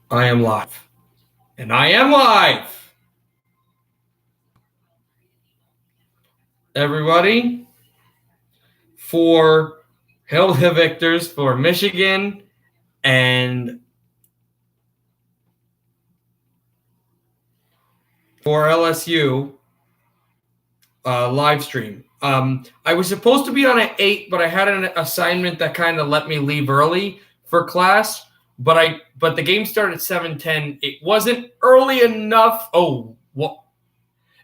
I am live. And I am live. Everybody, for Hail the Victors for Michigan and for LSU live stream. I was supposed to be on at 8, but I had an assignment that kind of let me leave early for class. But the game started at 7:10. It wasn't early enough. Oh, what?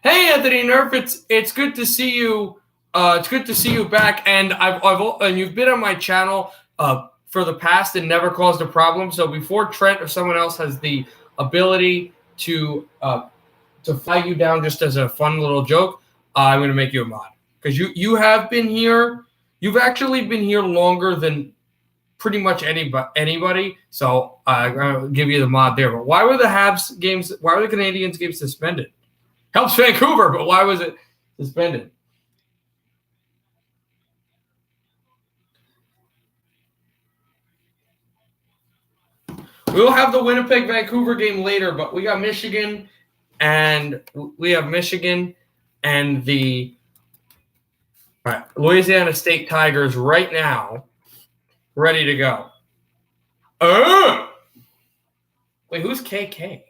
Hey, Anthony Nerf, it's good to see you. It's good to see you back, and and you've been on my channel for the past and never caused a problem. So before Trent or someone else has the ability to flag you down just as a fun little joke, I'm going to make you a mod because you have been here. You've actually been here longer than pretty much anybody. So I'm going to give you the mod there. But why were the Habs games? Why were the Canadiens games suspended? Helps Vancouver, but why was it suspended? We'll have the Winnipeg Vancouver game later, but we got Michigan and the Louisiana State Tigers right now ready to go. Wait, who's KK?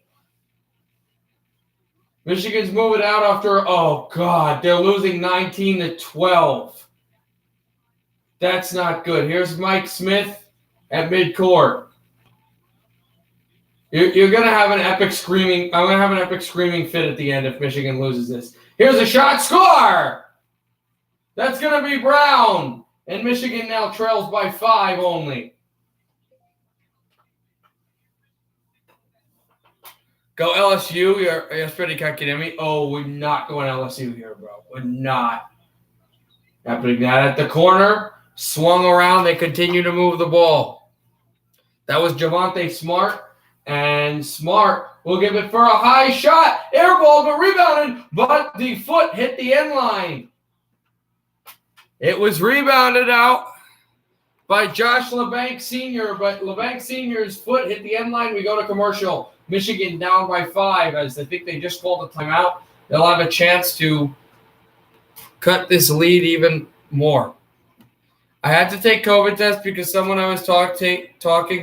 Michigan's moving out after, oh God, they're losing 19-12. That's not good. Here's Mike Smith at midcourt. You're going to have an epic screaming. I'm going to have an epic screaming fit at the end if Michigan loses this. Here's a shot. Score! That's going to be Brown. And Michigan now trails by 5 only. Go LSU. You're pretty kidding me. Oh, we're not going LSU here, bro. We're not. Happening that at the corner. Swung around. They continue to move the ball. That was Javonte Smart. And Smart will give it for a high shot. Air ball, but rebounded. But the foot hit the end line. It was rebounded out by Josh LeBanc Sr., but LeBanc Sr.'s foot hit the end line. We go to commercial. Michigan down by 5 as I think they just called a timeout. They'll have a chance to cut this lead even more. I had to take COVID test because someone I was talking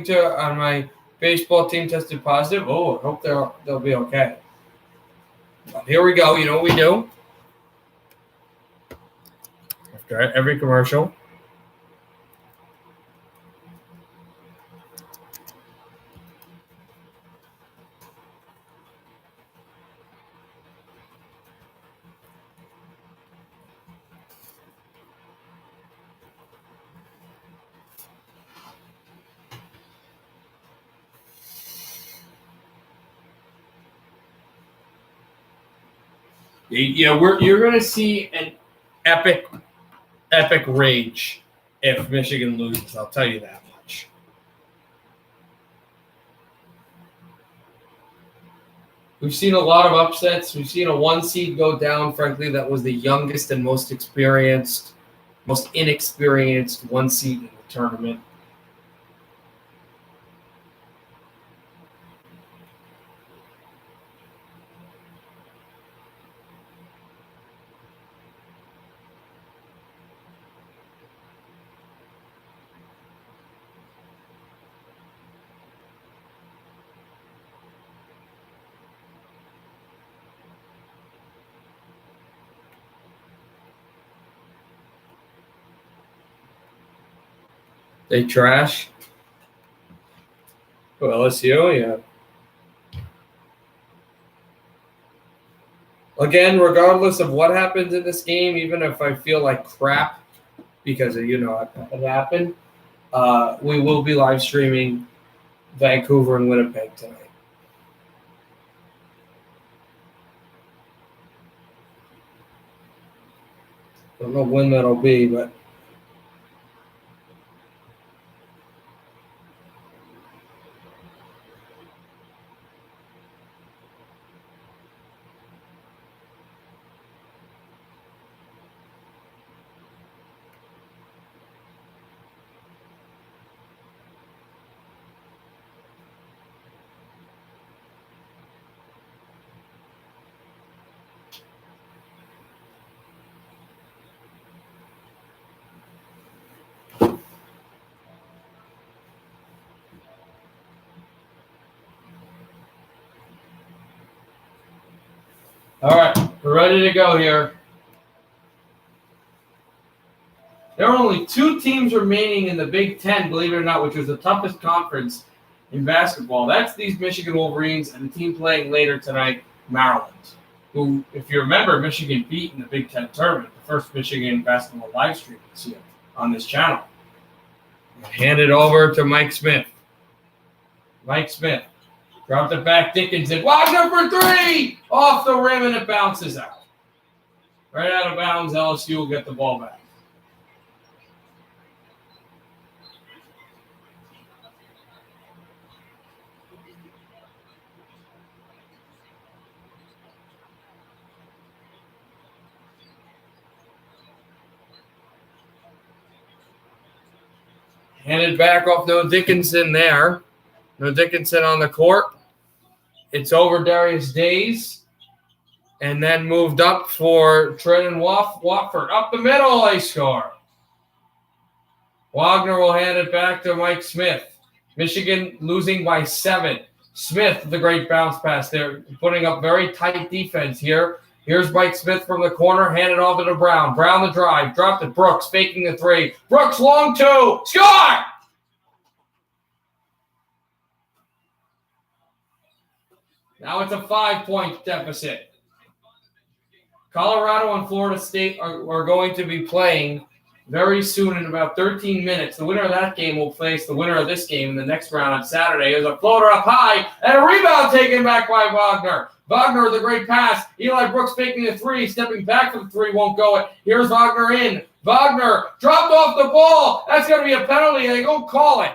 to on my baseball team tested positive. Oh, I hope they'll be okay. But here we go. You know what we do? After every commercial. Yeah, you're going to see an epic rage if Michigan loses. I'll tell you that much. We've seen a lot of upsets. We've seen a 1 seed go down. Frankly, that was the youngest and most inexperienced 1 seed in the tournament. They trash. Well, LSU, yeah. Again, regardless of what happens in this game, even if I feel like crap because it happened, we will be live streaming Vancouver and Winnipeg tonight. Don't know when that'll be, but All right, we're ready to go here. There are only 2 teams remaining in the Big Ten, believe it or not, which was the toughest conference in basketball. That's these Michigan Wolverines and the team playing later tonight, Maryland, who, if you remember, Michigan beat in the Big Ten tournament, the first Michigan basketball live stream this year on this channel. Hand it over to Mike Smith. Mike Smith dropped it back. Dickinson. Wagner for 3! Off the rim, and it bounces out. Right out of bounds. LSU will get the ball back. Handed back off. No Dickinson there. No Dickinson on the court. It's over Darius Days. And then moved up for Trenton Watford. Up the middle, they score. Wagner will hand it back to Mike Smith. Michigan losing by 7. Smith, the great bounce pass there, putting up very tight defense here. Here's Mike Smith from the corner, handed off to Brown. Brown the drive, dropped it. Brooks faking the 3. Brooks long 2. Score! Now it's a 5-point deficit. Colorado and Florida State are going to be playing very soon in about 13 minutes. The winner of that game will face the winner of this game in the next round on Saturday. There's a floater up high and a rebound taken back by Wagner. Wagner with a great pass. Eli Brooks faking the 3, stepping back for the 3, won't go it. Here's Wagner in. Wagner dropped off the ball. That's going to be a penalty. They don't call it.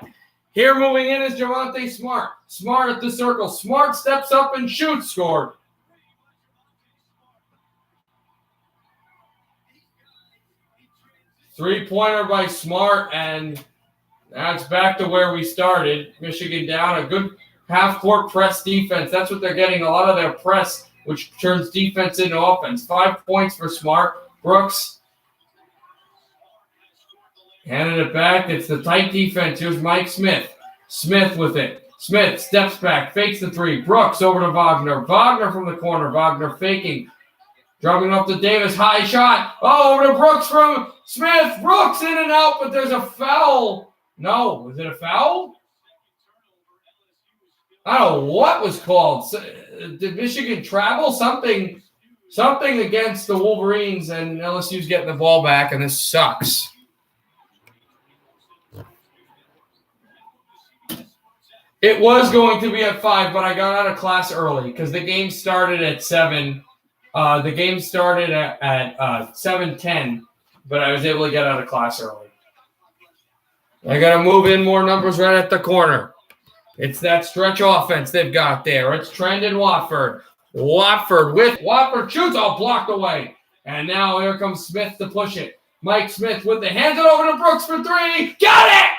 Here moving in is Javonte Smart. Smart at the circle. Smart steps up and shoots. Scored. Three-pointer by Smart, and that's back to where we started. Michigan down. A good half-court press defense. That's what they're getting, a lot of their press, which turns defense into offense. 5 points for Smart. Brooks handed it back. It's the tight defense. Here's Mike Smith. Smith with it. Smith steps back, fakes the 3. Brooks over to Wagner. Wagner from the corner. Wagner faking. Dropping off to Davis. High shot. Oh, over to Brooks from Smith. Brooks in and out, but there's a foul. No, was it a foul? I don't know what was called. Did Michigan travel? Something against the Wolverines, and LSU's getting the ball back, and this sucks. It was going to be at 5, but I got out of class early because the game started at 7. The game started at 7:10, but I was able to get out of class early. I got to move in more numbers right at the corner. It's that stretch offense they've got there. It's Trendon Watford. Watford shoots, all blocked away. And now here comes Smith to push it. Mike Smith with the hands it over to Brooks for 3. Got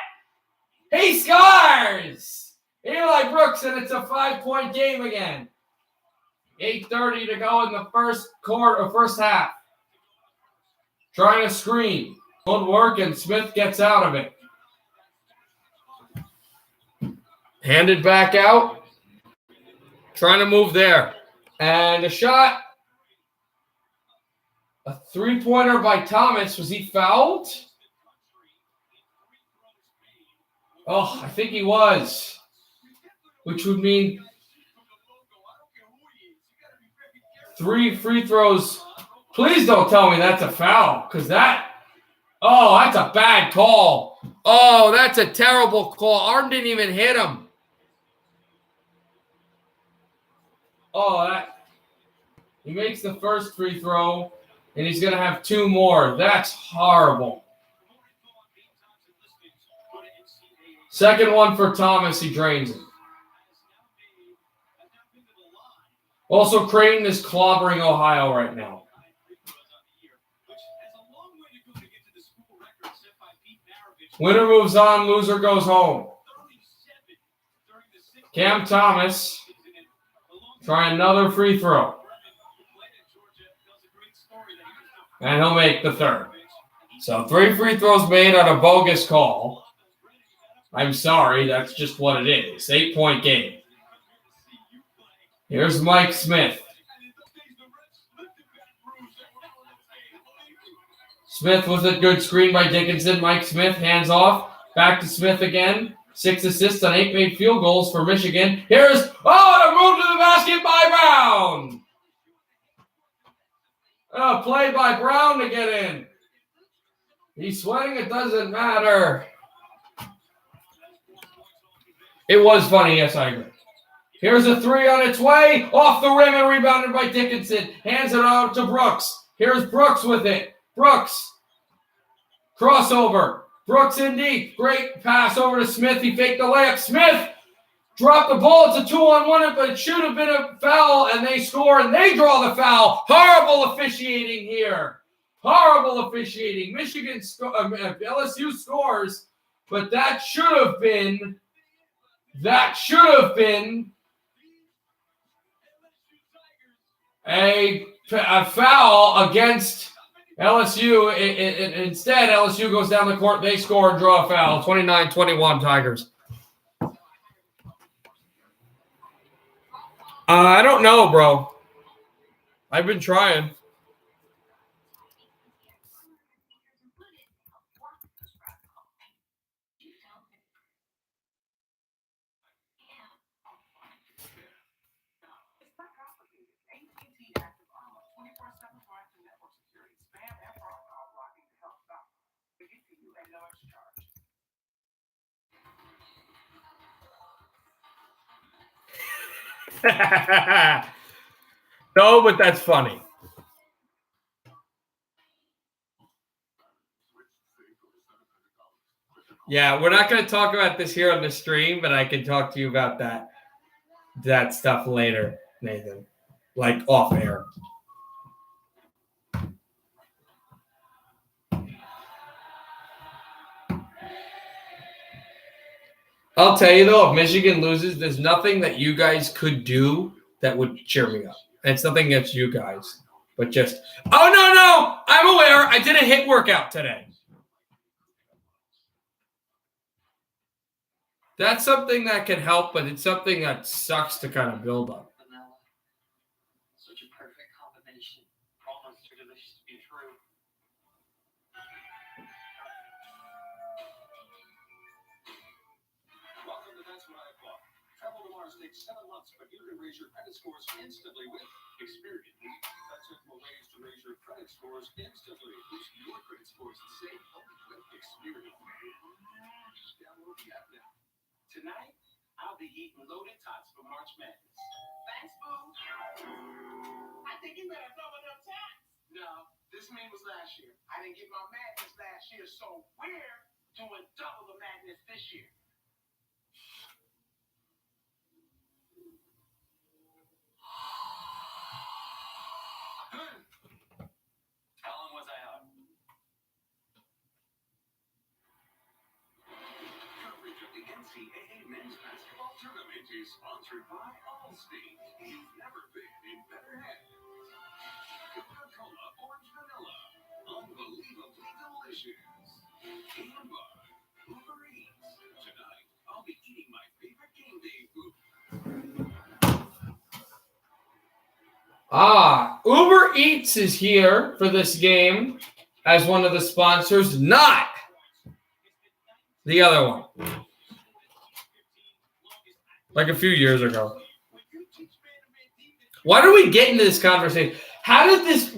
it! He scores! Eli Brooks, and it's a 5-point game again. 8:30 to go in the first half. Trying to screen. Won't work, and Smith gets out of it. Handed back out. Trying to move there. And a shot. A 3-pointer by Thomas. Was he fouled? Oh, I think he was. Which would mean 3 free throws. Please don't tell me that's a foul, because that's a bad call. Oh, that's a terrible call. Arm didn't even hit him. He makes the first free throw, and he's going to have 2 more. That's horrible. Second one for Thomas. He drains it. Also, Creighton is clobbering Ohio right now. Winner moves on, loser goes home. Cam Thomas try another free throw. And he'll make the third. So 3 free throws made on a bogus call. I'm sorry, that's just what it is. 8-point game. Here's Mike Smith. Smith was a good screen by Dickinson. Mike Smith, hands off. Back to Smith again. 6 assists on 8 made field goals for Michigan. Here's, a move to the basket by Brown. Play by Brown to get in. He's sweating. It doesn't matter. It was funny. Yes, I agree. Here's a 3 on its way. Off the rim and rebounded by Dickinson. Hands it out to Brooks. Here's Brooks with it. Brooks. Crossover. Brooks in deep. Great pass over to Smith. He faked the layup. Smith dropped the ball. It's a 2-on-1, but it should have been a foul, and they score, and they draw the foul. Horrible officiating here. Horrible officiating. LSU scores, but that should have been a foul against LSU. Instead, LSU goes down the court. They score and draw a foul. 29-21 Tigers. I don't know, bro. I've been trying. No, but that's funny. Yeah, we're not going to talk about this here on the stream, but I can talk to you about that stuff later, Nathan, like off air. I'll tell you, though, if Michigan loses, there's nothing that you guys could do that would cheer me up. And it's nothing against you guys, but just, no, I'm aware. I did a HIIT workout today. That's something that can help, but it's something that sucks to kind of build up. Such a perfect combination. Almost too delicious to be true. Welcome to That's What I Bought. Travel to Mars takes 7 months, but you can raise your credit scores instantly with Experian. That's simple ways to raise your credit scores instantly. Boost your credit scores and save with Experian. Download the app now. Tonight, I'll be eating loaded tots for March Madness. Thanks, Boo. I think you better double them tots. No, this mean was last year. I didn't get my madness last year, so we're doing double the madness this year. How long was I out? Coverage of the NCAA men's basketball tournament is sponsored by Allstate. You've never been in better hands. Coca-Cola Orange Vanilla. Unbelievably delicious. And by Uber Eats. Tonight, I'll be eating my favorite game day food. Uber Eats is here for this game as one of the sponsors, not the other one. Like a few years ago. Why did we get into this conversation? How did this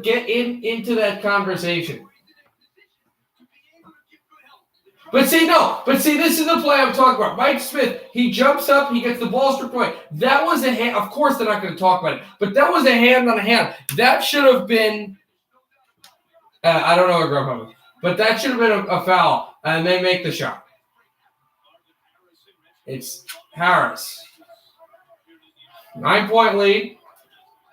get into that conversation? But see, this is the play I'm talking about. Mike Smith, he jumps up, he gets the ball stripped away. That was a hand. Of course, they're not going to talk about it, but that was a hand on a hand. That should have been. I don't know what Grubhub is, but that should have been a foul, and they make the shot. It's Harris. 9-point lead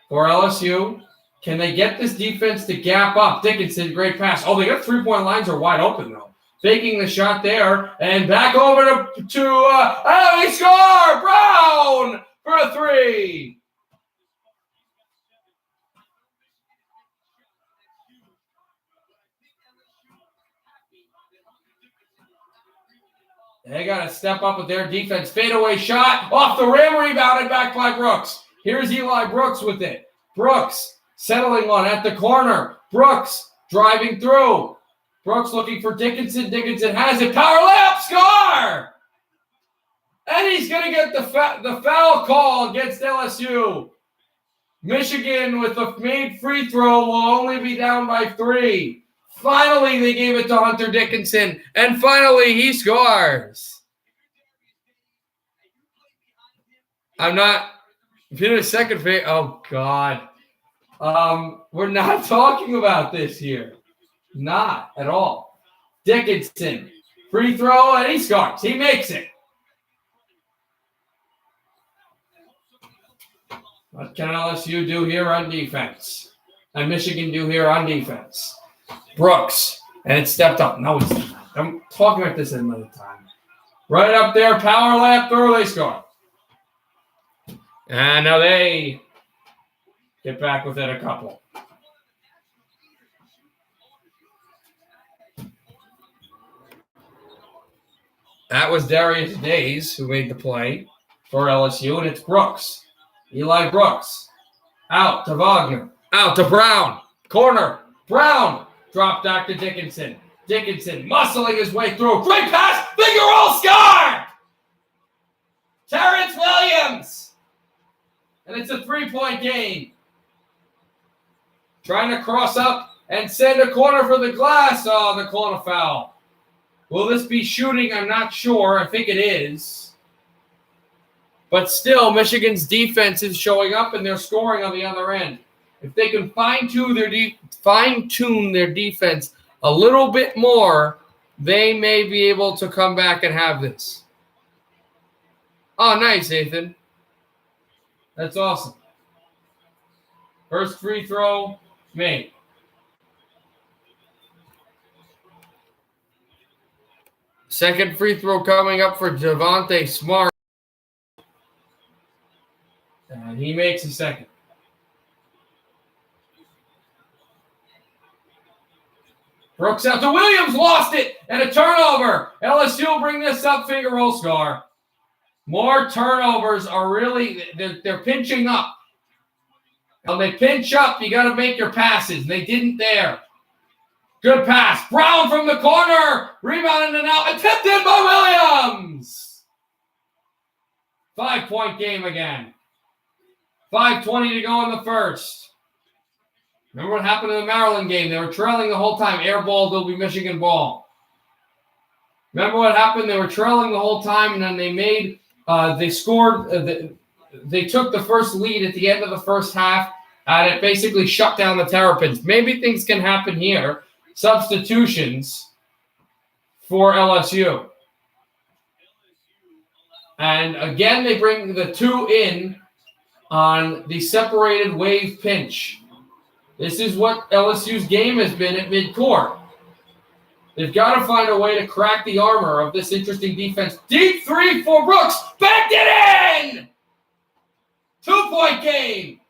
for LSU. Can they get this defense to gap up? Dickinson, great pass. Oh, they got 3-point lines are wide open, though. Faking the shot there, and back over to he score! Brown for a 3. They got to step up with their defense. Fadeaway shot off the rim, rebounded back by Brooks. Here's Eli Brooks with it. Brooks settling on at the corner. Brooks Driving through. Brooks looking for Dickinson. Dickinson has it. Power layup. Score! And he's going to get the foul call against LSU. Michigan with the made free throw will only be down by 3. Finally, they gave it to Hunter Dickinson. And finally, he scores. I'm not. If you're a second phase, oh, God. We're not talking about this here. Not at all. Dickinson, free throw, and he scores. He makes it. What can LSU do here on defense? And Michigan do here on defense? Brooks, and it stepped up. No, it's not. I'm talking about this another time. Right up there, power layup through, they score. And now they get back within a couple. That was Darius Days who made the play for LSU, and it's Brooks. Eli Brooks. Out to Wagner. Out to Brown. Corner. Brown. Drop back to Dickinson. Dickinson muscling his way through. Great pass. Finger roll. Score! Terrence Williams. And it's a 3-point game. Trying to cross up and send a corner for the glass. Oh, the corner foul. Will this be shooting? I'm not sure. I think it is. But still, Michigan's defense is showing up and they're scoring on the other end. If they can fine-tune their defense a little bit more, they may be able to come back and have this. Oh, nice, Nathan. That's awesome. First free throw made. Second free throw coming up for Javonte Smart. And he makes a second. Brooks out to Williams, lost it, and a turnover. LSU will bring this up, finger roll score. More turnovers are really, they're pinching up. When they pinch up, you got to make your passes. They didn't there. Good pass. Brown from the corner. Rebounded and out. And tipped in by Williams. 5-point game again. 5:20 to go in the first. Remember what happened in the Maryland game? They were trailing the whole time. Air ball, they'll be Michigan ball. Remember what happened? They were trailing the whole time, and then they scored. They took the first lead at the end of the first half, and it basically shut down the Terrapins. Maybe things can happen here. Substitutions for LSU. And again, they bring the 2 in on the separated wave pinch. This is what LSU's game has been at midcourt. They've got to find a way to crack the armor of this interesting defense. Deep 3 for Brooks. Backed it in! 2-point game.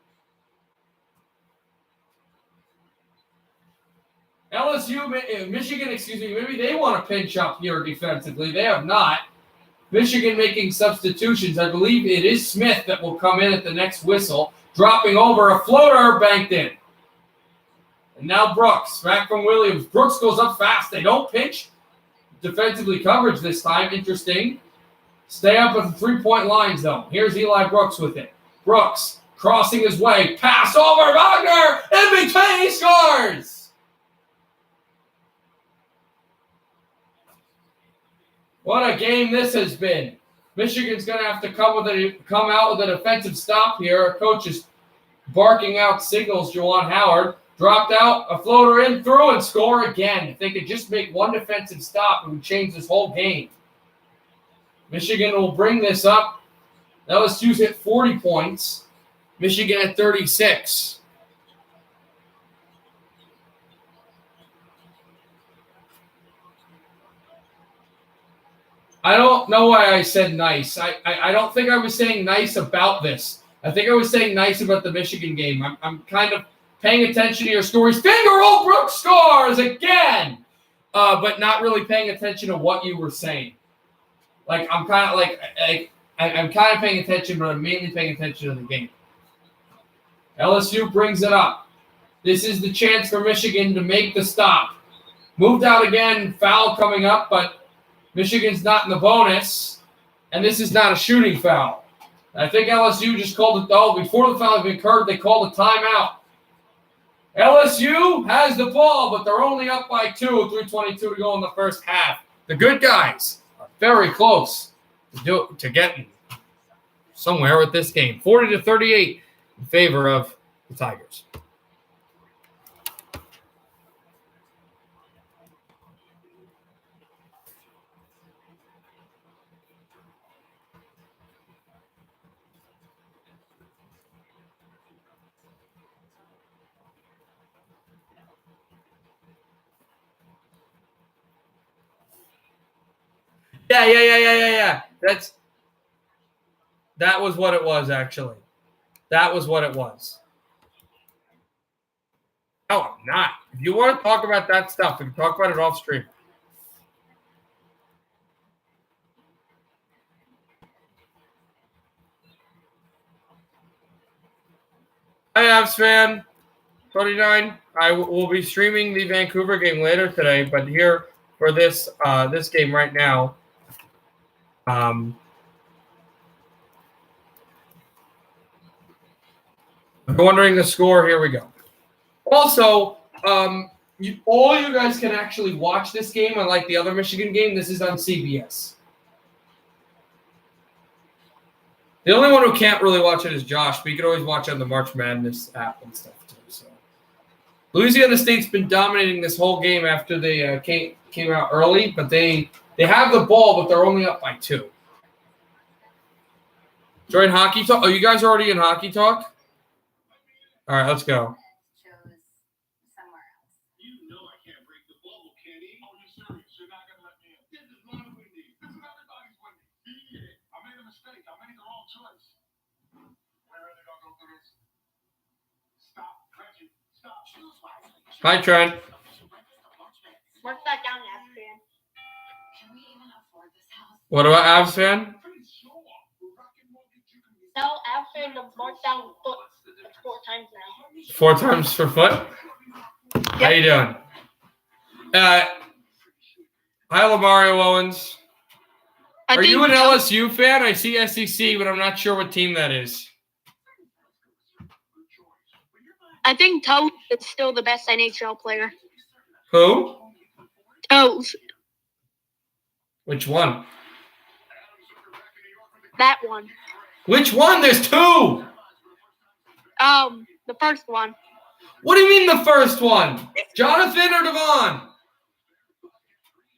Michigan, maybe they want to pinch up here defensively. They have not. Michigan making substitutions. I believe it is Smith that will come in at the next whistle. Dropping over a floater, banked in. And now Brooks, back from Williams. Brooks goes up fast. They don't pinch. Defensively coverage this time. Interesting. Stay up at the 3-point lines, though. Here's Eli Brooks with it. Brooks crossing his way. Pass over Wagner. In between, he scores. What a game this has been. Michigan's going to have to come out with an offensive stop here. Our coach is barking out signals. Juwan Howard dropped out, a floater in, through, and score again. If they could just make one defensive stop, it would change this whole game. Michigan will bring this up. LSU's hit 40 points. Michigan at 36. I don't know why I said nice. I don't think I was saying nice about this. I think I was saying nice about the Michigan game. I'm kind of paying attention to your stories. Finger roll, Brooks scores again, but not really paying attention to what you were saying. Like I'm kind of I'm kind of paying attention, but I'm mainly paying attention to the game. LSU brings it up. This is the chance for Michigan to make the stop. Moved out again, foul coming up, but Michigan's not in the bonus, and this is not a shooting foul. I think LSU just called it, though. Before the foul had occurred, they called a timeout. LSU has the ball, but they're only up by 2, 3:22 to go in the first half. The good guys are very close to getting somewhere with this game. 40-38 in favor of the Tigers. Yeah. That was what it was, actually. That was what it was. No, I'm not. If you want to talk about that stuff, we can talk about it off stream. Hi, Avs fan. 29. I will be streaming the Vancouver game later today, but here for this game right now, if you're wondering the score, here we go. Also, all you guys can actually watch this game, unlike the other Michigan game. This is on CBS. The only one who can't really watch it is Josh, but you can always watch it on the March Madness app and stuff too. So, Louisiana State's been dominating this whole game after they came out early, but they have the ball, but they're only up by 2. Join Hockey Talk. Oh, you guys are already in Hockey Talk? All right, let's go. Hi, Trent. Mark that down, Avs fan. What about Avs fan? No, Avs fan to mark down foot. That's 4 times now. 4 times for foot? Yep. How you doing? Hi, Lamario Owens. Are you an LSU fan? I see SEC, but I'm not sure what team that is. I think Toes is still the best NHL player. Who? Toes. Which one? That one. Which one? There's 2. The first one. What do you mean the first one? Jonathan or Devon?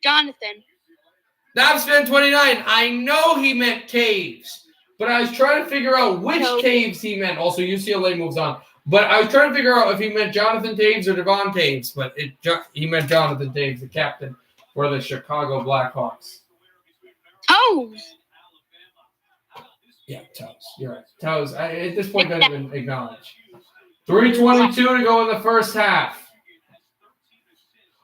Jonathan. Navs fan 29. I know he meant Caves, but I was trying to figure out which Caves he meant. Also, UCLA moves on. But I was trying to figure out if he meant Jonathan Taves or Devon Taves, but he meant Jonathan Taves, the captain for the Chicago Blackhawks. Toes. Yeah, Toes. You're right. Toes. At this point, doesn't even acknowledge. 3:22 to go in the first half.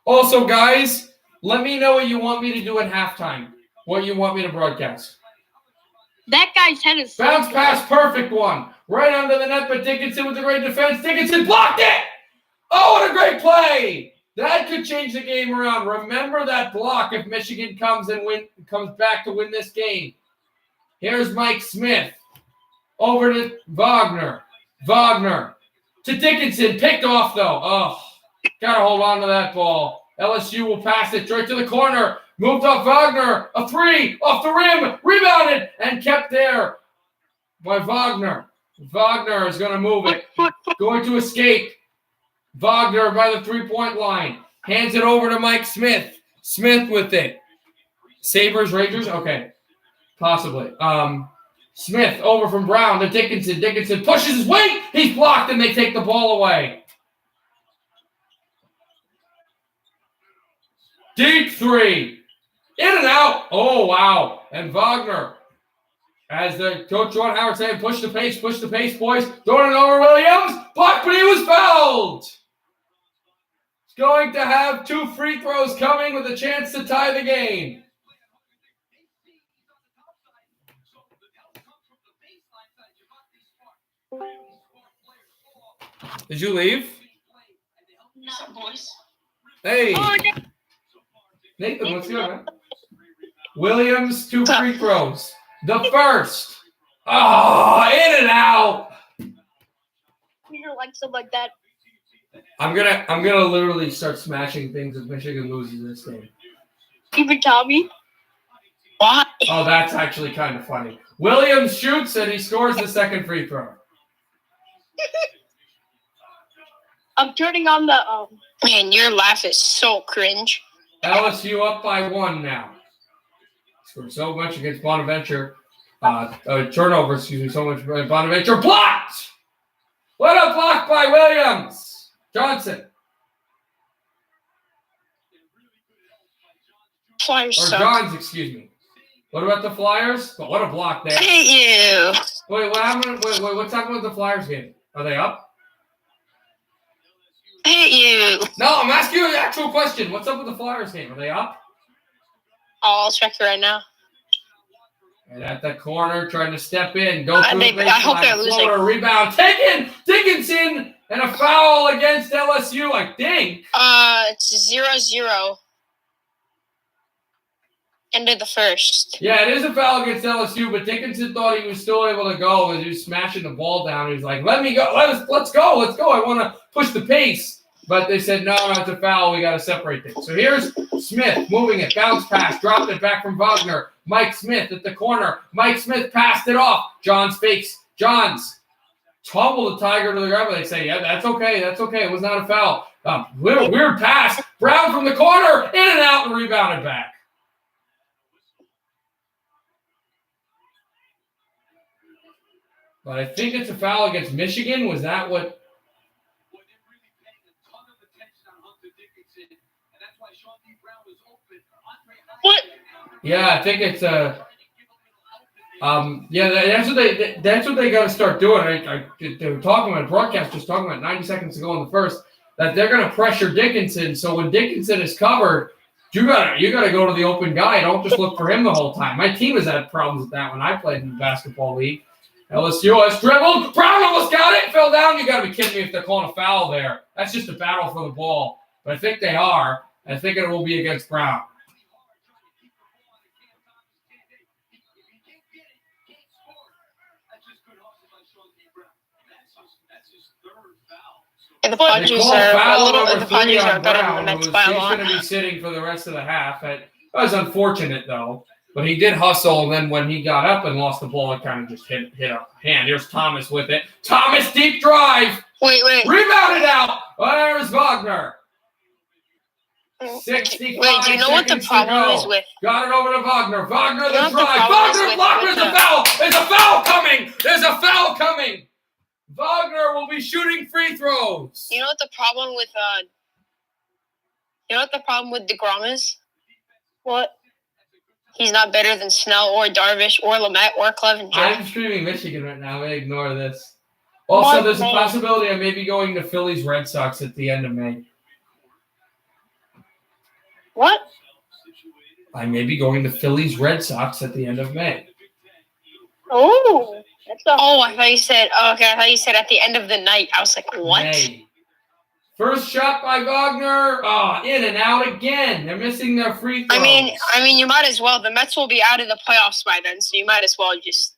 Also, guys, let me know what you want me to do at halftime. What you want me to broadcast. That guy's head is... Bounce pass, perfect one. Right under the net, but Dickinson with a great defense. Dickinson blocked it! Oh, what a great play! That could change the game around. Remember that block if Michigan comes back to win this game. Here's Mike Smith. Over to Wagner. Wagner to Dickinson. Picked off, though. Oh, got to hold on to that ball. LSU will pass it straight to the corner. Moved off Wagner. A 3 off the rim. Rebounded and kept there by Wagner. Wagner is going to move it. Going to escape. Wagner by the 3-point line. Hands it over to Mike Smith. Smith with it. Sabres, Rangers? Okay. Possibly. Smith over from Brown to Dickinson. Dickinson pushes his weight. He's blocked and they take the ball away. Deep 3. In and out. Oh, wow. And Wagner, as the coach Ron Howard said, push the pace, boys. Throwing it over Williams. Blocked, but he was fouled. He's going to have 2 free throws coming with a chance to tie the game. Did you leave? What's up, boys? Hey, Oh, Nathan, what's good, man? Williams, 2 free throws. The first. Oh, in and out. Peter likes them like that. I'm gonna literally start smashing things if Michigan loses this game. Even Tommy. Why? Oh, that's actually kind of funny. Williams shoots and he scores the second free throw. I'm turning on the Man, your laugh is so cringe. LSU up by 1 now. Scored so much against Bonaventure. Turnover, excuse me, so much by Bonaventure. Blocked! What a block by Williams! Johnson. Flyers Or suck. Johns, excuse me. What about the Flyers? But what a block there. I hate you. Wait, what happened? Wait, what's happening with the Flyers game? Are they up? I hate you. No, I'm asking you an actual question. What's up with the Flyers game? Are they up? I'll check it right now. And at the corner, trying to step in, go through the baseline. I hope they're losing. Floater, rebound, taken, Dickinson, and a foul against LSU, I think. It's 0-0. End of the first. Yeah, it is a foul against LSU, but Dickinson thought he was still able to go as he was smashing the ball down. He was like, let me go, let's go. I want to push the pace. But they said, no, it's a foul. We got to separate things. So here's Smith moving it, bounce pass, dropped it back from Wagner. Mike Smith at the corner. Mike Smith passed it off. Johns fakes. Johns tumble the Tiger to the ground. But they say, yeah, that's okay. It was not a foul. Weird pass. Brown from the corner, in and out, and rebounded back. But I think it's a foul against Michigan. Was that what? what? Yeah, I think it's yeah, that's what they got to start doing. They were talking about broadcast, just talking about 90 seconds ago in the first, that they're going to pressure Dickinson. So when Dickinson is covered, you gotta go to the open guy. Don't just look for him the whole time. My team has had problems with that when I played in the basketball league. LSU has dribbled. Brown almost got it. Fell down. You got to be kidding me if they're calling a foul there. That's just a battle for the ball. But I think they are. I think it will be against Brown. And the Padres are better than the Mets by a lot. He's going to be sitting for the rest of the half. That was unfortunate, though. But he did hustle, and then when he got up and lost the ball, it kind of just hit a hand. Here's Thomas with it. Thomas, deep drive. Wait. Rebounded out. There's Wagner. 65 Wait, do you know what the problem is with? Got it over to Wagner. Wagner, the drive. Wagner blocked. There's a foul. There's a foul coming. There's a foul coming. Wagner will be shooting free throws. You know what the problem with DeGrom is? What? He's not better than Snell or Darvish or Lamette or Clevenger. I'm streaming Michigan right now. I'm going to ignore this. Also, there's a possibility I may be going to Phillies Red Sox at the end of May. What? I may be going to Phillies Red Sox at the end of May. Oh, that's a I thought you said. Okay, I thought you said at the end of the night. I was like, what? May. First shot by Wagner. In and out again. They're missing their free throws. I mean, you might as well. The Mets will be out of the playoffs by then, so you might as well just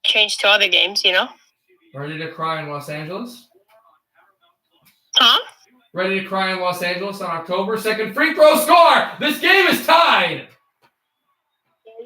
change to other games. You know? Ready to cry in Los Angeles? Huh? Ready to cry in Los Angeles on October 2nd. Free throw score. This game is tied.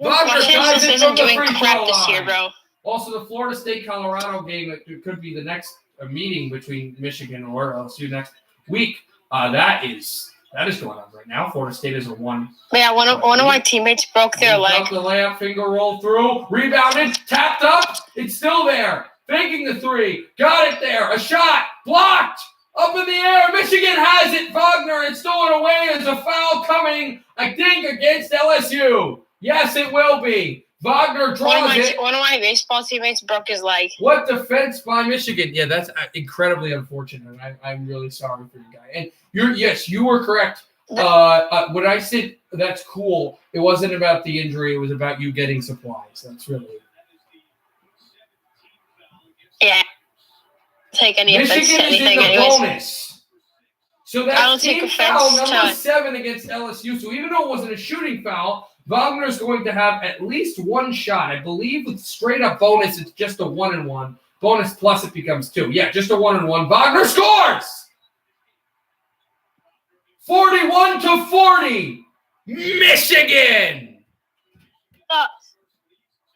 Wagner Los ties Angeles it isn't from the doing free crap throw this year, line. bro. Also, the Florida State-Colorado game, it could be the next meeting between Michigan or LSU next week. That is going on right now. Florida State is a 1. Yeah, one of my teammates broke their leg. The layup, finger roll through, rebounded, tapped up. It's still there. Faking the 3. Got it there. A shot. Blocked. Up in the air. Michigan has it. Wagner. It's stolen away. There's a foul coming, I think, against LSU. Yes, it will be. Wagner draws it. One of my baseball teammates broke his leg. What defense by Michigan? Yeah, that's incredibly unfortunate. I'm really sorry for you guy. And you were correct. When I said that's cool, it wasn't about the injury. It was about you getting supplies. That's really it. Yeah. Take any offense Michigan to is in anything, the anyways. bonus. So I that's don't take team offense foul number to- 7 against LSU. So even though it wasn't a shooting foul, Wagner's going to have at least one shot. I believe with straight up bonus, it's just a 1-and-1. Bonus plus it becomes 2. Yeah, just a 1-and-1. Wagner scores! 41-40. Michigan!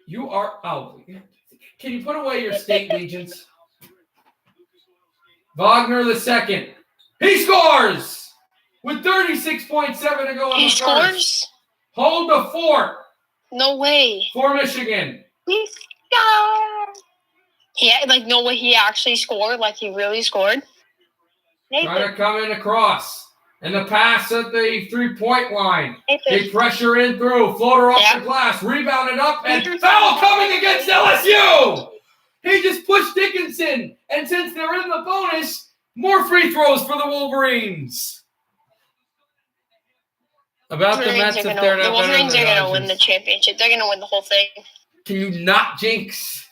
You are out. Can you put away your state allegiance? Wagner the second. He scores! With 36.7 to go in He the scores? first. Hold the fort No way. for Michigan. He scored. Like, no way he actually scored. Like, he really scored. Trying to come in across. And the pass at the 3-point line. They pressure in through. Floater off the glass. Rebounded up. And foul coming against LSU. He just pushed Dickinson. And since they're in the bonus, more free throws for the Wolverines. About the Mets, if they're not better The Wolverines than are the going to win the Dodgers. championship. They're going to win the whole thing. Can you not jinx?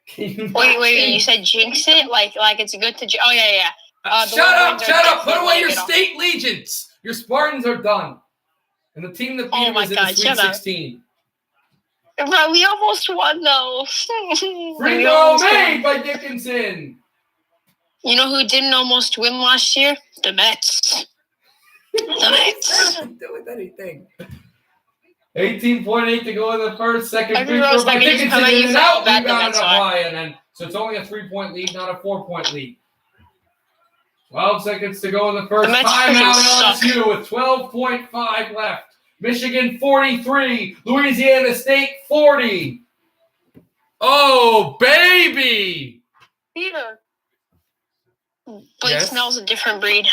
Can you not Wait. You jinx? said jinx it? Like it's good to... Oh, yeah. The Shut up! Wolverines are Shut up! Put definitely away your gonna get state allegiance. Your Spartans are done. And the team that beat them my is in the God, Sweet shut up. 16. Bro, we almost won, though. Free We throw almost made won. by Dickinson. You know who didn't almost win last year? The Mets. The Mets. Not doing anything. 18.8 to go in the first. Second free Every throw roast by I can just Dickinson come at you in and for how out. bad the Rebounded Mets up are. high. And then, so it's only a 3-point lead, not a 4-point lead. 12 seconds to go in the first. The Mets Timeout freaking LSU with 12.5 left. Michigan 43. Louisiana State 40. Oh, baby. Peter. Blake Yes? Snell's a different breed.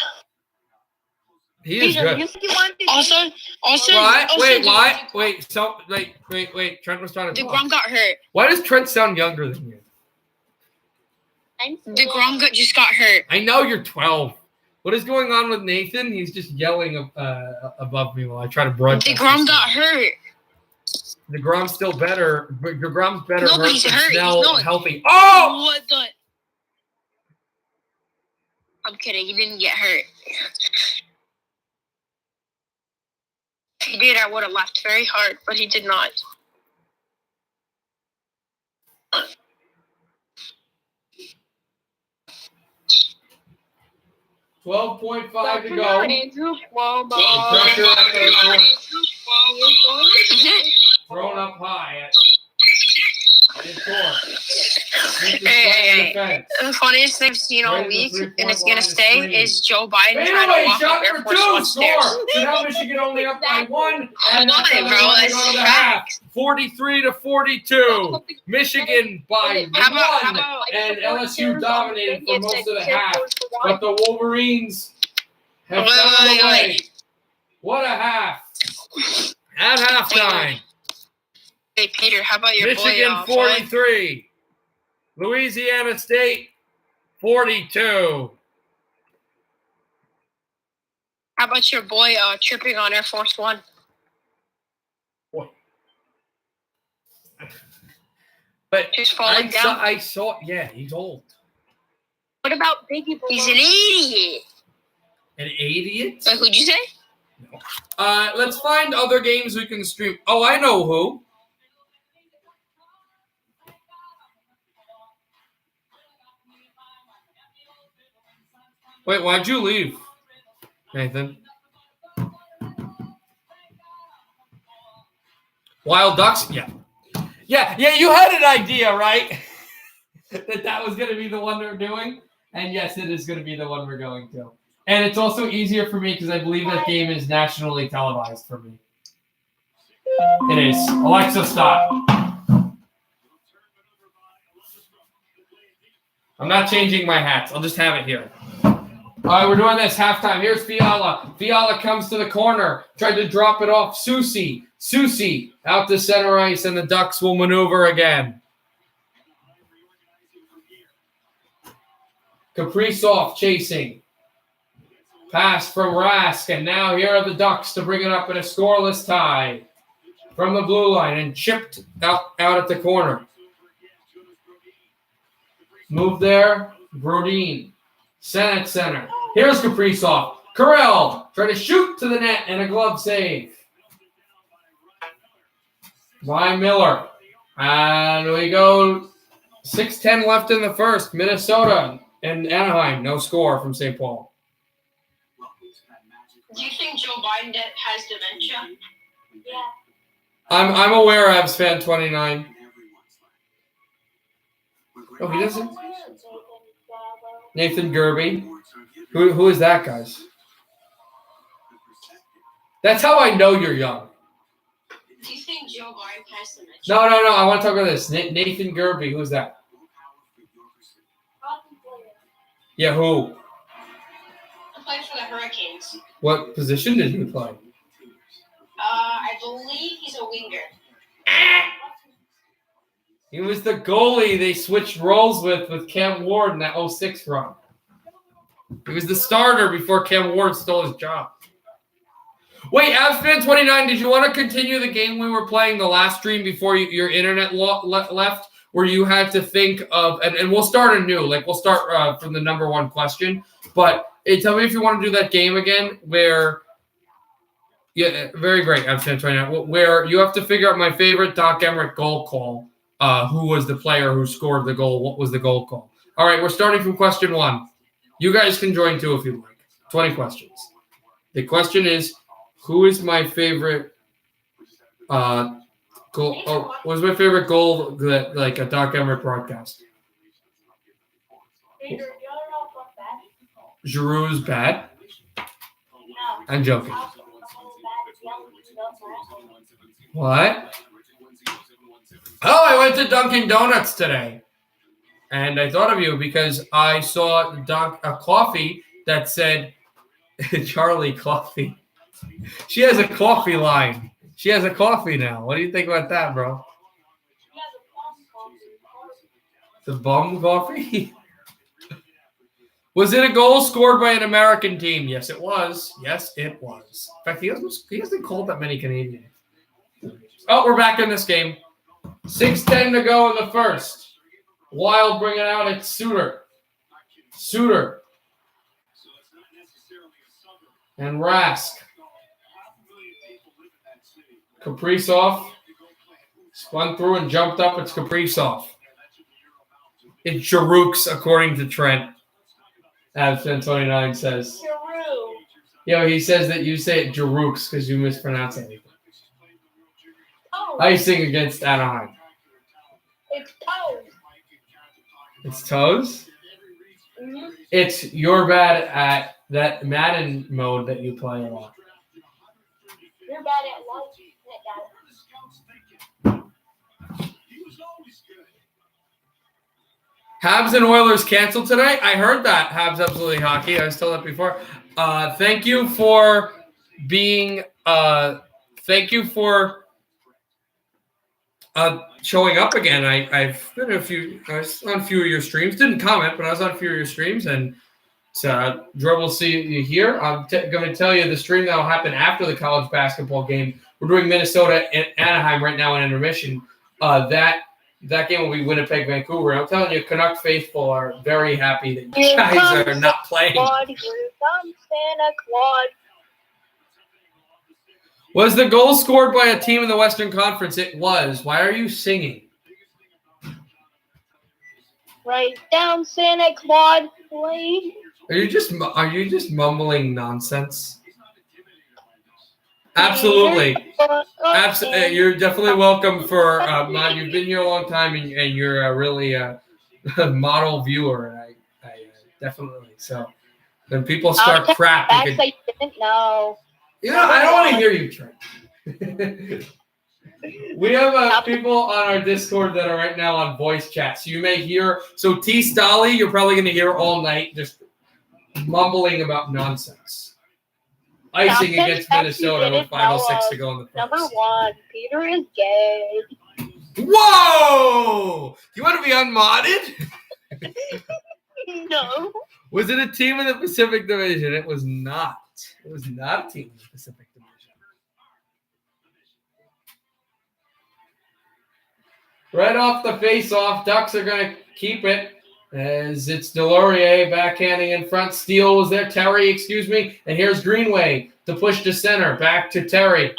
He is Peter, good. you think you want to Also, What? Wait, dude, what? Wait, so, wait. Trent was trying to talk. DeGrom got hurt. Why does Trent sound younger than you? DeGrom just got hurt. I know you're 12. What is going on with Nathan? He's just yelling above me while I try to broadcast. DeGrom got hurt. DeGrom's still better. DeGrom's better. No, but he's than hurt. He's Snell not. healthy. Oh! What the? I'm kidding. He didn't get hurt. If he did, I would have laughed very hard, but he did not. $12.5 to Come go. on, Andrew. Pressure at the corner. Mhm. Thrown up high at mid-court. Hey. Defense. The funniest thing I've seen all Right at the week, three-point and it's line gonna is stay, green. is Joe Biden trying Fadeaway to walk shot up Air for Force 2. One stairs. Score. So now Michigan only up by 1. And Why, that's how bro? they want to That's go to the half. facts. 43-42. Michigan by How about 1. And LSU dominated for most of the half. But the Wolverines have found a way. What a half. At halftime, Hey, Peter, how about your Michigan boy? 43. Louisiana State 42. How about your boy tripping on Air Force One? But Just falling down. I saw, yeah, he's old. What about Biggie Boy? He's an idiot. An idiot? Wait, who'd you say? Let's find other games we can stream. Oh, I know who. Wait, why'd you leave, Nathan? Wild Ducks? Yeah. You had an idea, right? that was going to be the one they're doing. And yes, it is going to be the one we're going to. And it's also easier for me because I believe that game is nationally televised for me. It is. Alexa, stop. I'm not changing my hats. I'll just have it here. All right, we're doing this halftime. Here's Fiala. Fiala comes to the corner. Tried to drop it off. Susi out to center ice, and the Ducks will maneuver again. Kaprizov chasing. Pass from Rask, and now here are the Ducks to bring it up in a scoreless tie from the blue line and chipped out at the corner. Move there. Brodin. Senate center. Here's Kaprizov. Carell trying to shoot to the net and a glove save. Ryan Miller. And we go 6:10 left in the first. Minnesota and Anaheim. No score from St. Paul. Do you think Joe Biden has dementia? Yeah. I'm aware Avs fan 29. Oh, he doesn't? Nathan Gerby. Who is that, guys? That's how I know you're young. Do you think Joe Biden has dementia? No. I want to talk about this. Nathan Gerby. Who's that? Yeah, who? I played for the Hurricanes. What position did he play? I believe he's a winger. He was the goalie they switched roles with Cam Ward in that 06 run. He was the starter before Cam Ward stole his job. Wait, Avsfan 29, did you want to continue the game we were playing the last stream before your internet left, where you had to think of, and we'll start anew, like we'll start from the number one question, but tell me if you want to do that game again where, yeah, very great, Avsfan 29, where you have to figure out my favorite Doc Emmerich goal call, who was the player who scored the goal, what was the goal call. All right, we're starting from question 1. You guys can join too if you like. 20 questions. The question is, who is my favorite goal? Oh, what's my favorite goal that like a Doc Emmerich broadcast? Giroux's bad. I'm joking. What? Oh, I went to Dunkin' Donuts today, and I thought of you because I saw a coffee that said Charlie Coffee. She has a coffee line. She has a coffee now. What do you think about that, bro? The bum coffee? Was it a goal scored by an American team? Yes, it was. Yes, it was. In fact, he hasn't called that many Canadians. Oh, we're back in this game. 6:10 to go in the first. Wild bringing out at Suter. And Rask. Kaprizov spun through and jumped up. It's Kaprizov. It's Giroux, according to Trent. Absent 29 says. Yeah, he says that you say it Giroux because you mispronounce anything. Icing against Anaheim. It's toes. It's toes? Mm-hmm. It's you're bad at that Madden mode that you play a lot. You're bad at life. Habs and Oilers canceled today. I heard that. Habs Absolutely Hockey. I was told that before. Thank you for being. Thank you for showing up again. I've been I was on a few of your streams. Didn't comment, but I was on a few of your streams, and Drew will see you here. I'm going to tell you the stream that will happen after the college basketball game. We're doing Minnesota and Anaheim right now in intermission. That game will be Winnipeg, Vancouver. I'm telling you, Canuck faithful are very happy that you guys are not playing. Here comes Santa Claus. Was the goal scored by a team in the Western Conference? It was. Why are you singing? Write down Santa Claus, please. Are you just mumbling nonsense? Absolutely. You're definitely welcome for Mon. You've been here a long time, and you're a really model viewer. And I definitely so. When people start crap, I didn't know. I don't want to hear you, Trent. We have people on our Discord that are right now on voice chat, so you may hear. So T. Stolly, you're probably going to hear all night just mumbling about nonsense. Icing against Minnesota with 5:06 to go in the first. Number 1, Peter is gay. Whoa! You want to be unmodded? No. Was it a team in the Pacific Division? It was not. It was not a team in the Pacific Division. Right off the face-off, Ducks are going to keep it. As it's Delorier backhanding in front. Steele was there. Terry, excuse me. And here's Greenway to push to center. Back to Terry.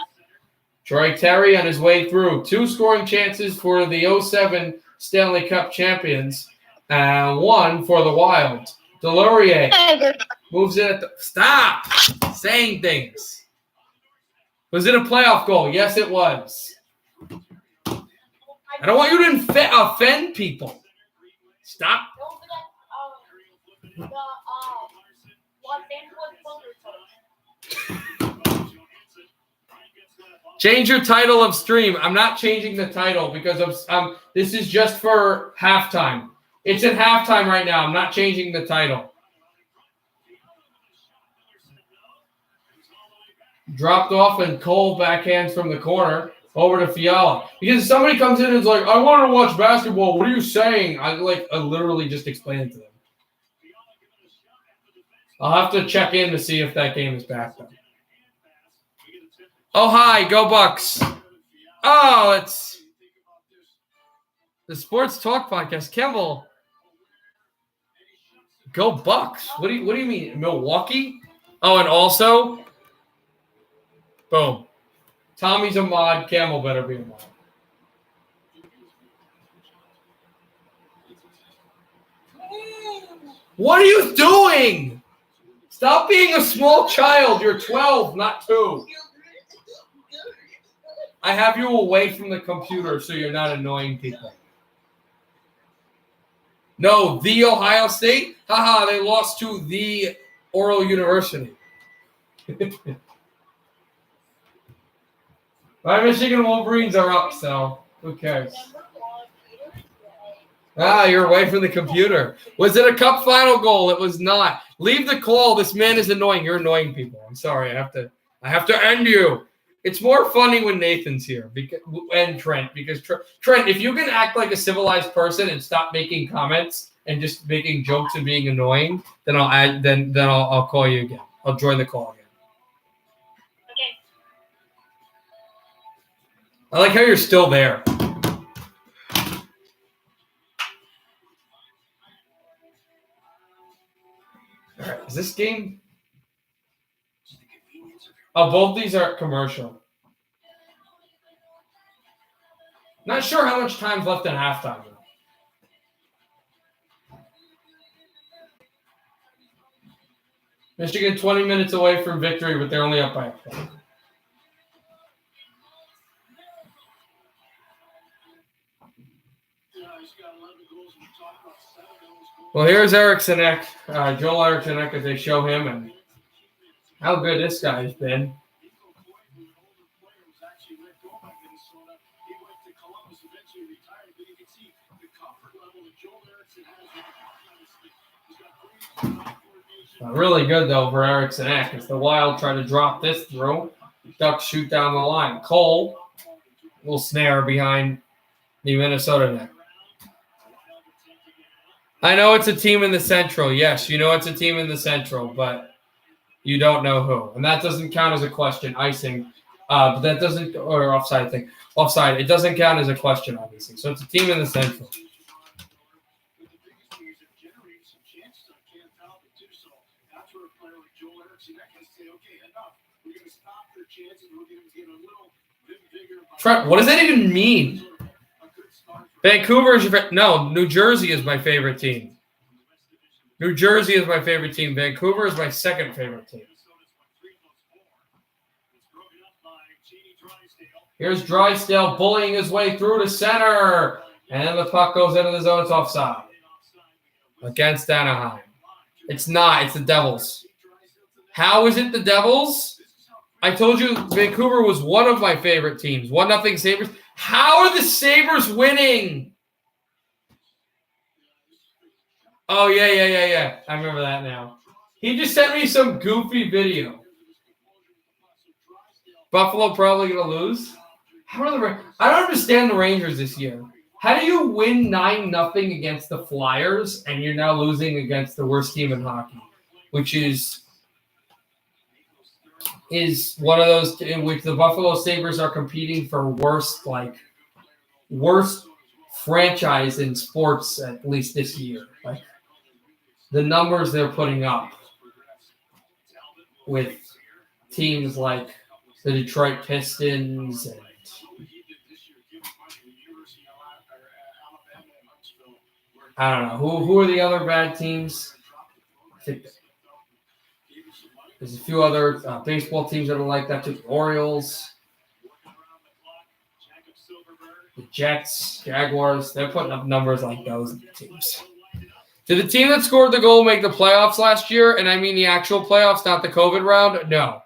Troy Terry on his way through. 2 scoring chances for the 07 Stanley Cup champions. And 1 for the Wild. Delorier moves it at the... Stop saying things. Was it a playoff goal? Yes, it was. I don't want you to offend people. Stop. Don't forget Los Angeles Thunder. Change your title of stream. I'm not changing the title because of this is just for halftime. It's at halftime right now. I'm not changing the title. Dropped off and Cole backhands from the corner over to Fiala. Because somebody comes in and is like, I want to watch basketball. What are you saying? I literally just explained it to them. I'll have to check in to see if that game is back though. Oh, hi. Go Bucks. Oh, it's the Sports Talk Podcast. Kimball. Go Bucks. What do you mean? Milwaukee? Oh, and also, boom. Tommy's a mod. Campbell better be a mod. What are you doing? Stop being a small child. You're 12, not 2. I have you away from the computer so you're not annoying people. No, the Ohio State? Haha, they lost to the Oral University. My Michigan Wolverines are up, so who cares? You're away from the computer. Was it a cup final goal? It was not. Leave the call. This man is annoying. You're annoying people. I'm sorry. I have to end you. It's more funny when Nathan's here and Trent, because Trent, if you can act like a civilized person and stop making comments and just making jokes and being annoying, then I'll call you again. I'll join the call again. Okay. I like how you're still there. All right, is this game? Oh, both these are commercial. Not sure how much time's left in halftime, though. Michigan 20 minutes away from victory, but they're only up by a point. Well, here's Erickson Eck, Joel Erickson Eck, as they show him, and how good this guy's been. Really good, though, for Erickson Eck. As the Wild try to drop this through. Ducks shoot down the line. Cole will snare behind the Minnesota net. I know it's a team in the Central. Yes, you know it's a team in the Central, but you don't know who. And that doesn't count as a question. Icing. But that doesn't – or offside thing. Offside. It doesn't count as a question, obviously. So it's a team in the Central. Trent, what does that even mean? Vancouver is your no, New Jersey is my favorite team. New Jersey is my favorite team. Vancouver is my second favorite team. Here's Drysdale bullying his way through to center. And then the puck goes into the zone. It's offside. Against Anaheim. It's not. It's the Devils. How is it the Devils? I told you Vancouver was one of my favorite teams. 1-0 Sabres. How are the Sabres winning? Oh, yeah. I remember that now. He just sent me some goofy video. Buffalo probably going to lose. How are I don't understand the Rangers this year. How do you win 9-0 against the Flyers and you're now losing against the worst team in hockey, which is one of those in which the Buffalo Sabres are competing for worst franchise in sports, at least this year. Like the numbers they're putting up with teams like the Detroit Pistons and I don't know who are the other bad teams. I think there's a few other baseball teams that are like that too. The Orioles, the Jets, Jaguars. They're putting up numbers like those teams. Did the team that scored the goal make the playoffs last year? And I mean the actual playoffs, not the COVID round? No.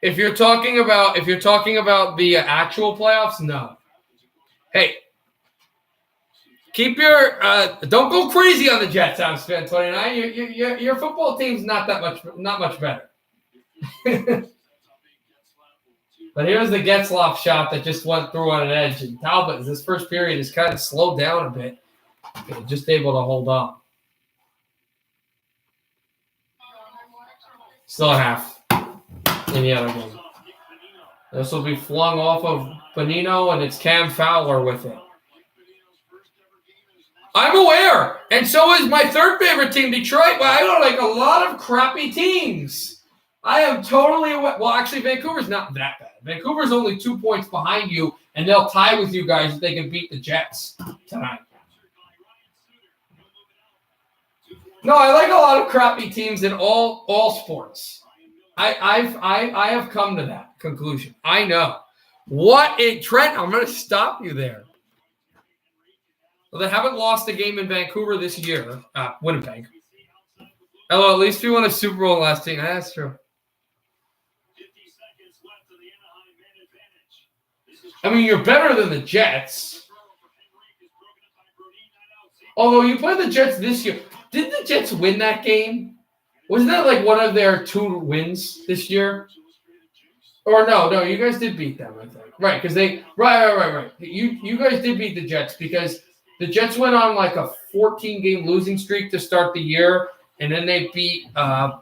If you're talking about the actual playoffs, no. Hey, keep your don't go crazy on the Jets on Spin 29. Your football team's not much better. But here's the Getzlaff shot that just went through on an edge. And Talbot, this first period is kind of slowed down a bit. Just able to hold on. Still a half in the other game. This will be flung off of Bonino, and it's Cam Fowler with it. I'm aware, and so is my third favorite team, Detroit. But I don't like a lot of crappy teams. I am totally aware. Well, actually, Vancouver's not that bad. Vancouver's only 2 points behind you, and they'll tie with you guys if they can beat the Jets tonight. No, I like a lot of crappy teams in all sports. I have come to that conclusion. I know. Trent, I'm going to stop you there. Well, they haven't lost a game in Vancouver this year. Winnipeg. Hello, at least we won a Super Bowl last year. That's true. I mean, you're better than the Jets. Although you played the Jets this year. Didn't the Jets win that game? Wasn't that like one of their 2 wins this year? Or no, you guys did beat them, I think. Right, because they right. You guys did beat the Jets because the Jets went on like a 14-game losing streak to start the year, and then they beat I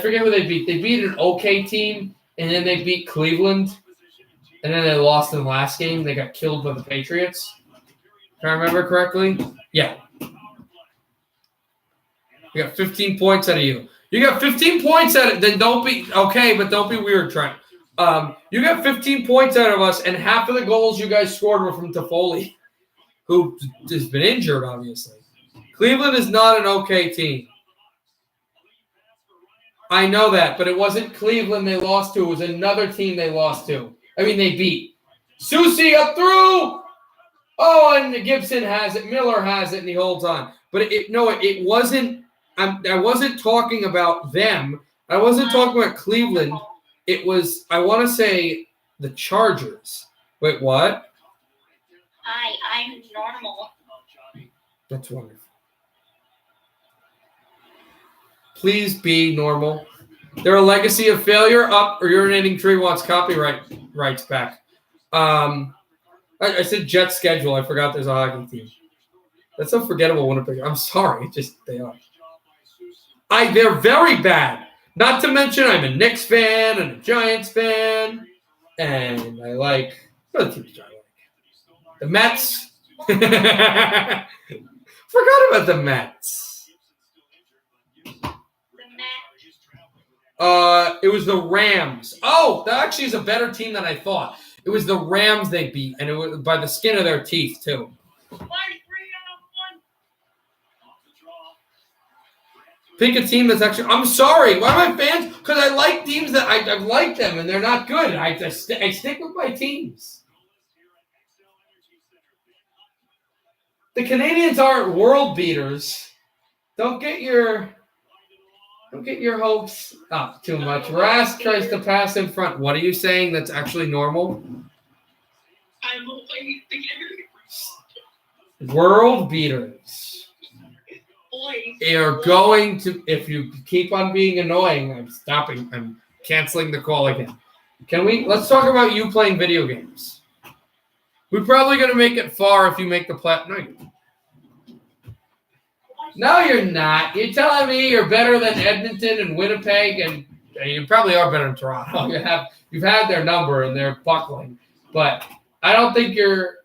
forget who they beat. They beat an okay team, and then they beat Cleveland, and then they lost in the last game. They got killed by the Patriots. If I remember correctly. Yeah. You got 15 points out of you. You got 15 points out of it. Then don't be okay, but don't be weird, Trent. You got 15 points out of us, and half of the goals you guys scored were from Toffoli, who has been injured, obviously. Cleveland is not an okay team. I know that, but it wasn't Cleveland they lost to. It was another team they lost to. I mean, they beat. Susie up through. Oh, and Gibson has it. Miller has it, and he holds on. But it wasn't. I wasn't talking about them. I wasn't talking about Cleveland. It was, I want to say, the Chargers. Wait, what? I'm normal. That's wonderful. Please be normal. They're a legacy of failure. Up or urinating tree wants copyright rights back. I said Jet schedule. I forgot there's a hockey team. That's so forgettable, Winnipeg. I'm sorry. Just they are. They're very bad. Not to mention I'm a Knicks fan and a Giants fan. And I like what other teams do I like? The Mets. Forgot about the Mets. It was the Rams. Oh, that actually is a better team than I thought. It was the Rams they beat, and it was by the skin of their teeth, too. Pick a team that's actually... I'm sorry. Why am I fans? Because I like teams that I like them, and they're not good. I stick with my teams. The Canadians aren't world beaters. Don't get your hopes up too much. Rask tries to pass in front. What are you saying that's actually normal? World beaters. You're going to, if you keep on being annoying, I'm stopping. I'm canceling the call again. Let's talk about you playing video games. We're probably going to make it far if you make the No, you're not. You're telling me you're better than Edmonton and Winnipeg and You probably are better than Toronto. You've had their number and they're buckling, but I don't think you're.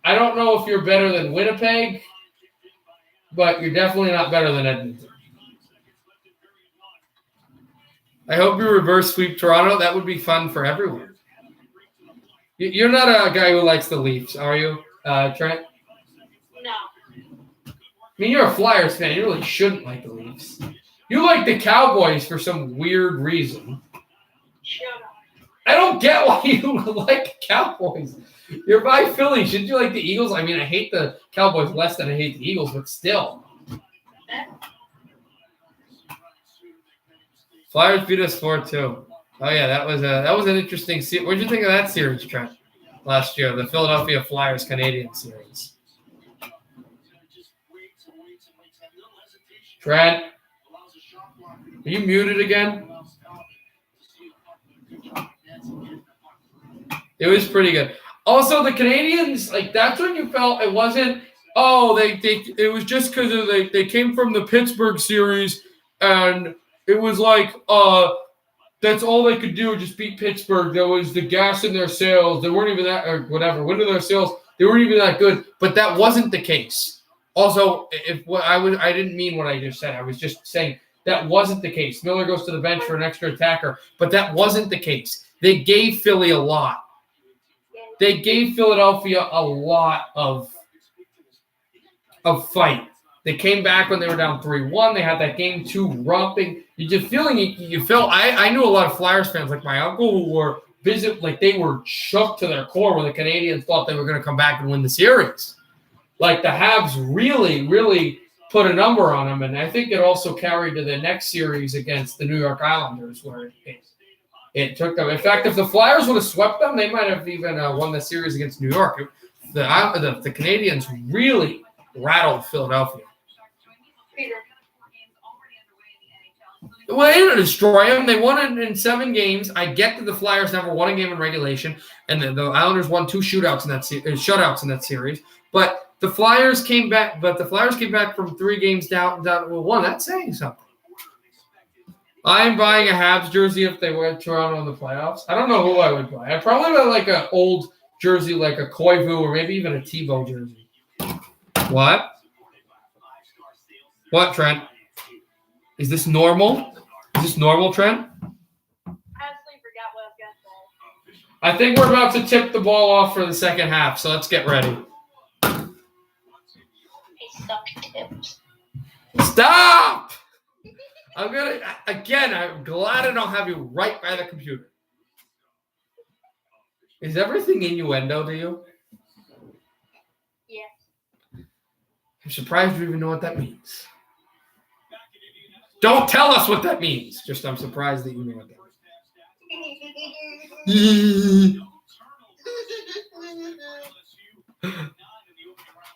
I don't know if you're better than Winnipeg, but you're definitely not better than Edmonton. I hope you reverse sweep Toronto. That would be fun for everyone. You're not a guy who likes the Leafs, are you, Trent? No. I mean, you're a Flyers fan. You really shouldn't like the Leafs. You like the Cowboys for some weird reason. Shut up. I don't get why you like Cowboys. You're by Philly. Shouldn't you like the Eagles? I mean, I hate the Cowboys less than I hate the Eagles, but still. Flyers beat us 4-2. Oh, yeah, that was an interesting series. What did you think of that series, Trent, last year, the Philadelphia Flyers-Canadian series? Trent, are you muted again? It was pretty good. Also, the Canadians, that's when you felt it wasn't, it was just because they came from the Pittsburgh series, and it was that's all they could do, just beat Pittsburgh. There was the gas in their sails. They weren't even that, or whatever, wind in their sails. They weren't even that good, but that wasn't the case. Also, I didn't mean what I just said. I was just saying that wasn't the case. Miller goes to the bench for an extra attacker, but that wasn't the case. They gave Philly a lot. They gave Philadelphia a lot of fight. They came back when they were down 3-1. They had that game 2 romping. You just feeling you feel. I knew a lot of Flyers fans, like my uncle, who were they were shook to their core when the Canadians thought they were going to come back and win the series. Like the Habs really, really put a number on them, and I think it also carried to the next series against the New York Islanders, where it took them. In fact, if the Flyers would have swept them, they might have even won the series against New York. The Canadians really rattled Philadelphia. Peter. Well, they didn't destroy them. They won it in 7 games. I get that the Flyers never won a game in regulation, and the Islanders won 2 shutouts in that series. But the Flyers came back. From 3 games down to 1. That's saying something. I'm buying a Habs jersey if they were Toronto in the playoffs. I don't know who I would buy. I'd probably buy like an old jersey, like a Koivu or maybe even a Tebow jersey. What? What, Trent? Is this normal? Is this normal, Trent? I honestly forgot what I was going to say. I think we're about to tip the ball off for the second half, so let's get ready. I suck tips. Stop! I'm glad I don't have you right by the computer. Is everything innuendo to you? Yes. I'm surprised you even know what that means. Don't tell us what that means. Just I'm surprised that you know what that means.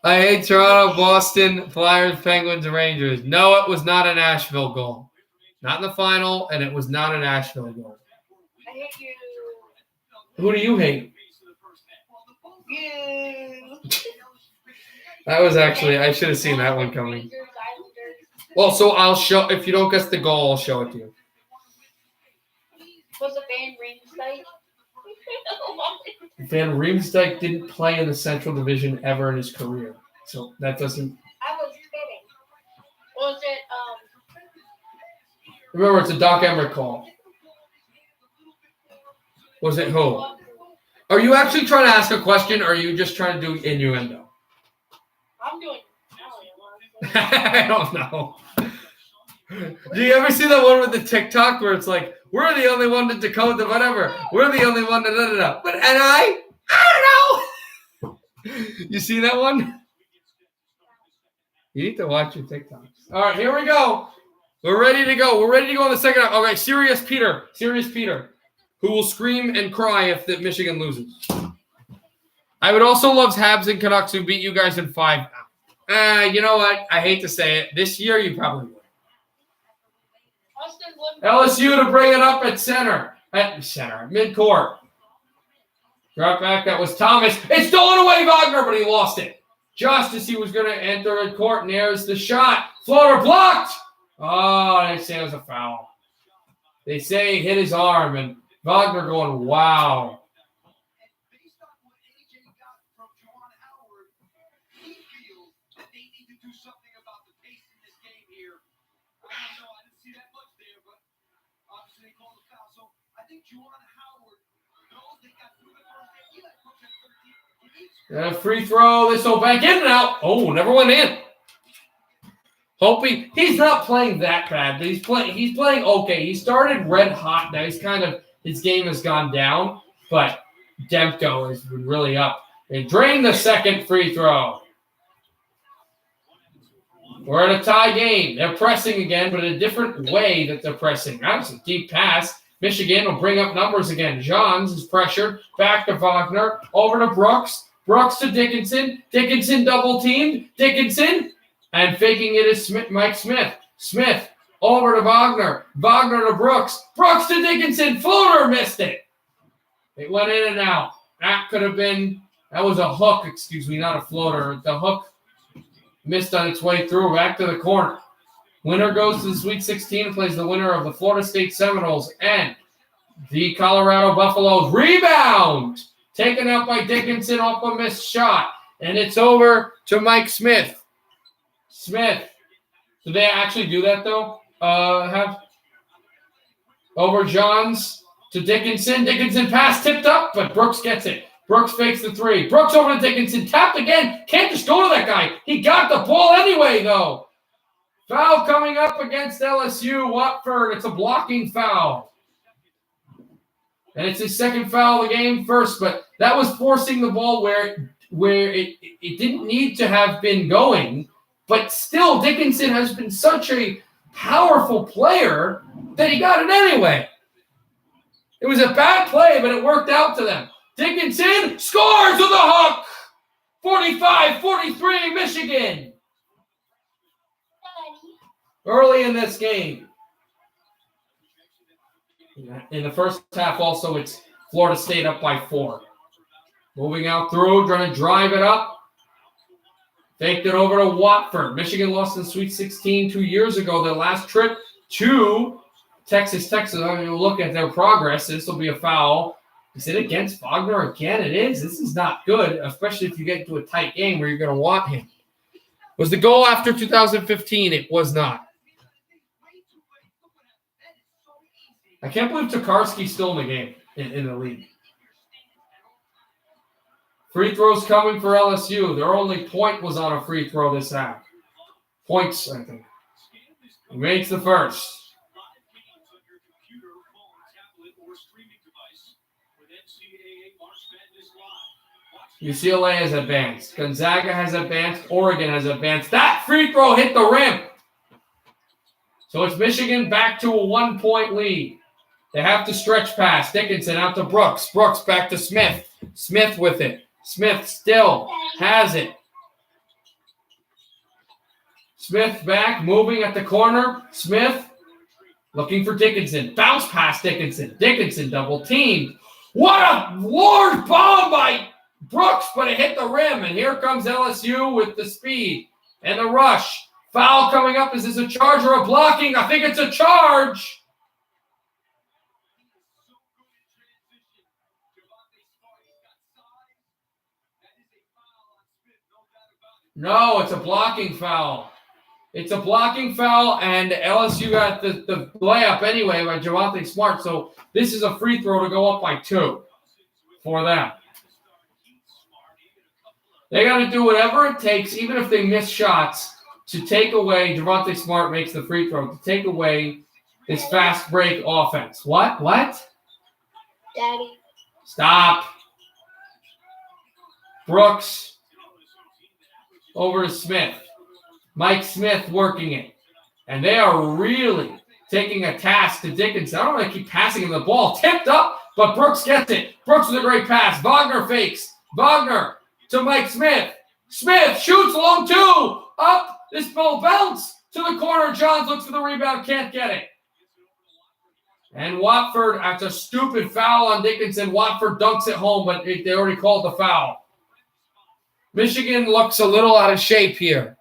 I hate Toronto, Boston, Flyers, Penguins, and Rangers. No, it was not a Nashville goal. Not in the final, and it was not a Nashville goal. I hate you. Who do you hate? You. That was actually, I should have seen that one coming. Well, so I'll show, if you don't guess the goal, I'll show it to you. Was it Van Riemsdyk? Van Riemsdyk didn't play in the Central Division ever in his career. So that doesn't. I was kidding. Was it, Remember, it's a Doc Emmerich call. Was it who? Are you actually trying to ask a question, or are you just trying to do innuendo? I'm doing. I don't know. Do you ever see that one with the TikTok where it's like, we're the only one to decode the whatever. We're the only one to da-da-da. But I don't know. You see that one? You need to watch your TikToks. All right, here we go. We're ready to go. We're ready to go on the second half. Okay, Serious Peter, who will scream and cry if the Michigan loses. I would also love Habs and Canucks who beat you guys in 5. You know what? I hate to say it. This year, you probably would. LSU to bring it up at midcourt. Drop back. That was Thomas. It's stolen away, Wagner, but he lost it. Just as he was going to enter the court, and there's the shot. Floater blocked. Oh, they say it was a foul. They say he hit his arm, and Wagner going, wow. And based on what AJ got from Juwan Howard, he feels that they need to do something about the pace in this game here. I don't know. I didn't see that much there, but obviously they called the foul. So I think Juwan Howard knows they got through the first game. He let Brooks at 13. He needs And a free throw. This will back in and out. Oh, never went in. Hoping he's not playing that bad, but he's playing okay. He started red hot. Now his game has gone down, but Demko has been really up. They drained the second free throw. We're at a tie game. They're pressing again, but a different way that they're pressing. That's a deep pass. Michigan will bring up numbers again. Johns is pressured. Back to Wagner. Over to Brooks. Brooks to Dickinson. Dickinson double teamed. Dickinson. And faking it is Mike Smith. Smith over to Wagner. Wagner to Brooks. Brooks to Dickinson. Floater missed it. It went in and out. That was a hook, not a floater. The hook missed on its way through. Back to the corner. Winner goes to the Sweet 16 and plays the winner of the Florida State Seminoles and the Colorado Buffaloes. Rebound! Taken out by Dickinson off a missed shot. And it's over to Mike Smith. Smith. Did they actually do that, though? Have over Johns to Dickinson. Dickinson pass tipped up, but Brooks gets it. Brooks fakes the three. Brooks over to Dickinson. Tapped again. Can't just go to that guy. He got the ball anyway, though. Foul coming up against LSU. Watford. It's a blocking foul. And it's his second foul of the game first, but that was forcing the ball where it didn't need to have been going. But still, Dickinson has been such a powerful player that he got it anyway. It was a bad play, but it worked out to them. Dickinson scores with a hook. 45-43, Michigan. Early in this game. In the first half also, it's Florida State up by 4. Moving out through, trying to drive it up. Faked it over to Watford. Michigan lost in the Sweet 16 2 years ago. Their last trip to Texas. I'm going to look at their progress. This will be a foul. Is it against Wagner again? It is. This is not good, especially if you get into a tight game where you're going to want him. Was the goal after 2015? It was not. I can't believe Tokarski's still in the game, in the league. Free throws coming for LSU. Their only point was on a free throw this half. Points, I think. He makes the first. UCLA has advanced. Gonzaga has advanced. Oregon has advanced. That free throw hit the rim. So it's Michigan back to a 1-point lead. They have to stretch pass. Dickinson out to Brooks. Brooks back to Smith. Smith with it. Smith still has it. Smith back, moving at the corner. Smith looking for Dickinson. Bounce past Dickinson. Dickinson double teamed. What a large bomb by Brooks, but it hit the rim. And here comes LSU with the speed and the rush. Foul coming up. Is this a charge or a blocking? I think it's a charge. No, it's a blocking foul. It's a blocking foul, and LSU got the layup anyway by Javonte Smart. So this is a free throw to go up by 2 for them. They got to do whatever it takes, even if they miss shots, to take away. Javonte Smart makes the free throw to take away this fast break offense. What? Daddy. Stop. Brooks over to Smith. Mike Smith working it. And they are really taking a task to Dickinson. I don't want to keep passing him the ball. Tipped up, but Brooks gets it. Brooks with a great pass. Wagner fakes. Wagner to Mike Smith. Smith shoots long 2. Up. This ball bounce to the corner. Johns looks for the rebound. Can't get it. And Watford, after a stupid foul on Dickinson, Watford dunks it home, but they already called the foul. Michigan looks a little out of shape here.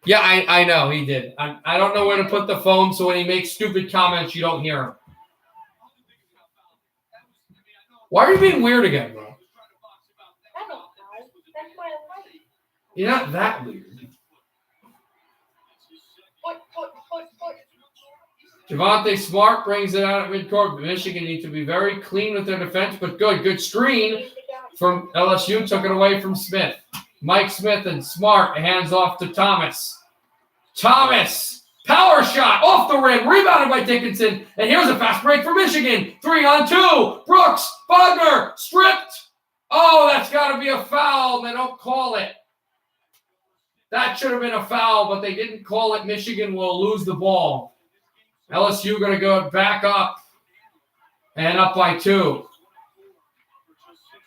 Yeah, I know he did. I don't know where to put the phone, so when he makes stupid comments, you don't hear him. Why are you being weird again, bro? I don't know. That's my life. You're not that weird. Foot. Javonte Smart brings it out at midcourt. Michigan needs to be very clean with their defense, but good. Good screen from LSU. Took it away from Smith. Mike Smith and Smart. Hands off to Thomas. Thomas. Power shot off the rim. Rebounded by Dickinson. And here's a fast break for Michigan. 3-on-2. Brooks. Wagner. Stripped. Oh, that's got to be a foul. They don't call it. That should have been a foul, but they didn't call it. Michigan will lose the ball. LSU going to go back up and up by 2.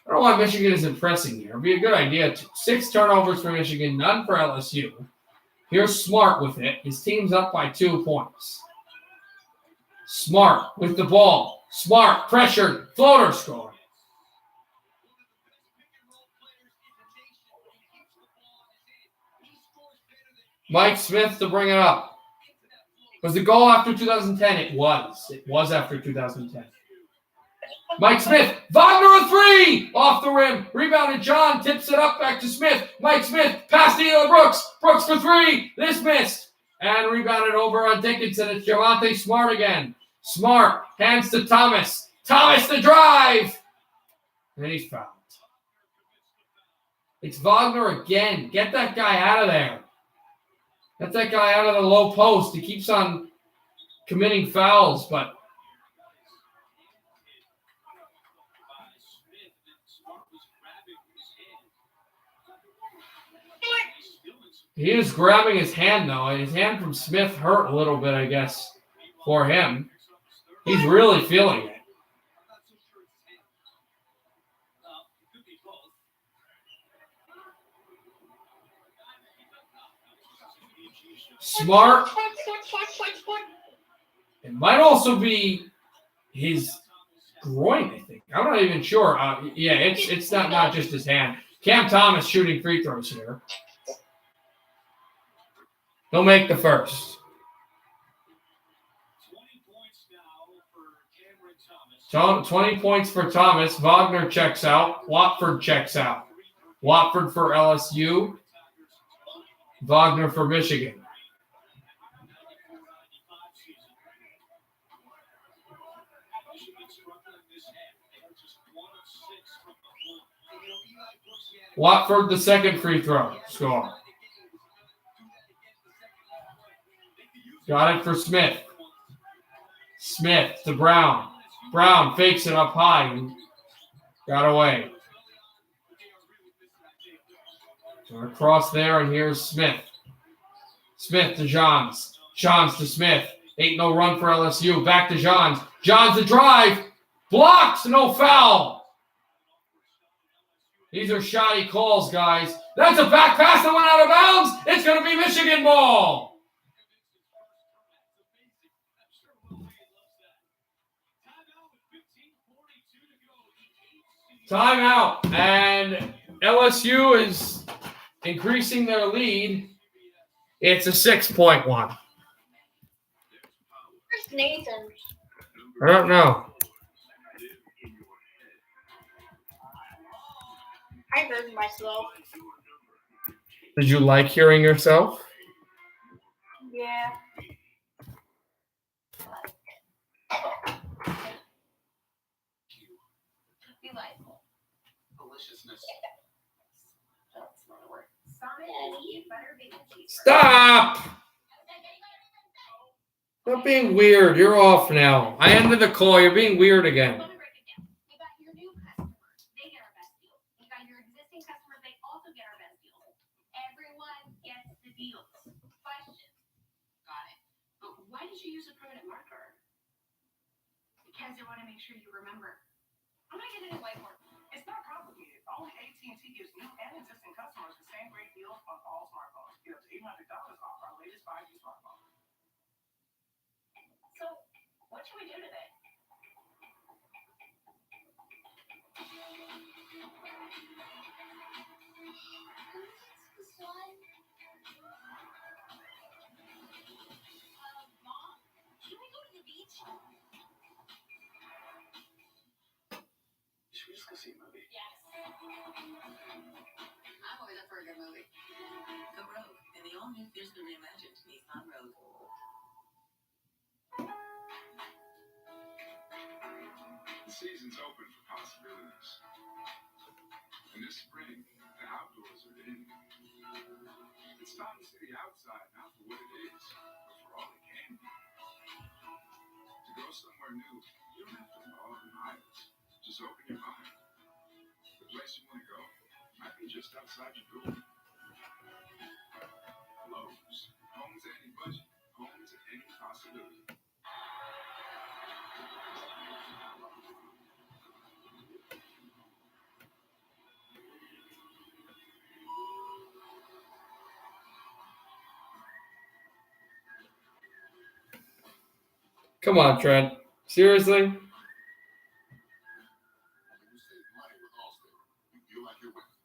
I don't know why Michigan is impressing here. It'd be a good idea. 6 turnovers for Michigan, none for LSU. Here's Smart with it. His team's up by 2 points. Smart with the ball. Smart, pressured, floater score. Mike Smith to bring it up. Was the goal after 2010? It was. It was after 2010. Mike Smith. Wagner a 3. Off the rim. Rebounded John. Tips it up back to Smith. Mike Smith. Pass to Brooks. Brooks for 3. This missed. And rebounded over on Dickinson. It's Javonte Smart again. Smart. Hands to Thomas. Thomas the drive. And he's fouled. It's Wagner again. Get that guy out of there. Get that guy out of the low post. He keeps on committing fouls, but he is grabbing his hand, though. His hand from Smith hurt a little bit, I guess, for him. He's really feeling it. Smart. It might also be his groin, I think. I'm not even sure. Yeah, it's not just his hand. Cam Thomas shooting free throws here. He'll make the first. 20 points for Thomas. Wagner checks out. Watford checks out. Watford for LSU. Wagner for Michigan. Watford, the second free throw. Score. Got it for Smith. Smith to Brown. Brown fakes it up high and got away. So across there, and here's Smith. Smith to Johns. Johns to Smith. Ain't no run for LSU. Back to Johns. Johns the drive. Blocks. No foul. These are shoddy calls, guys. That's a back pass that went out of bounds. It's going to be Michigan ball. Timeout. And LSU is increasing their lead. It's a 6-point one. Where's Nathan? I don't know. I heard myself. Did you like hearing yourself? Yeah. Stop! Stop being weird. You're off now. I ended the call. You're being weird again. Because they want to make sure you remember. I'm going to get it in whiteboard. It's not complicated. Only AT&T gives new and existing customers the same great deals on all smartphones. Get up to $800 off our latest 5G smartphone. So, what should we do today? Mom, can we go to the beach? teen movie. I'm always up for a good movie. Go Rogue, and the all-new fiercely reimagined Nissan Rogue. The season's open for possibilities. And this spring, the outdoors are in. It's time to see the outside, not for what it is, but for all it can be. To go somewhere new, you don't have to follow the miles. Just open your mind. The place you want to go might be just outside your door. Lowe's. Home to any budget. Home to any possibility. Come on, Trent. Seriously? When you save money with Allstate, you feel like you're winning.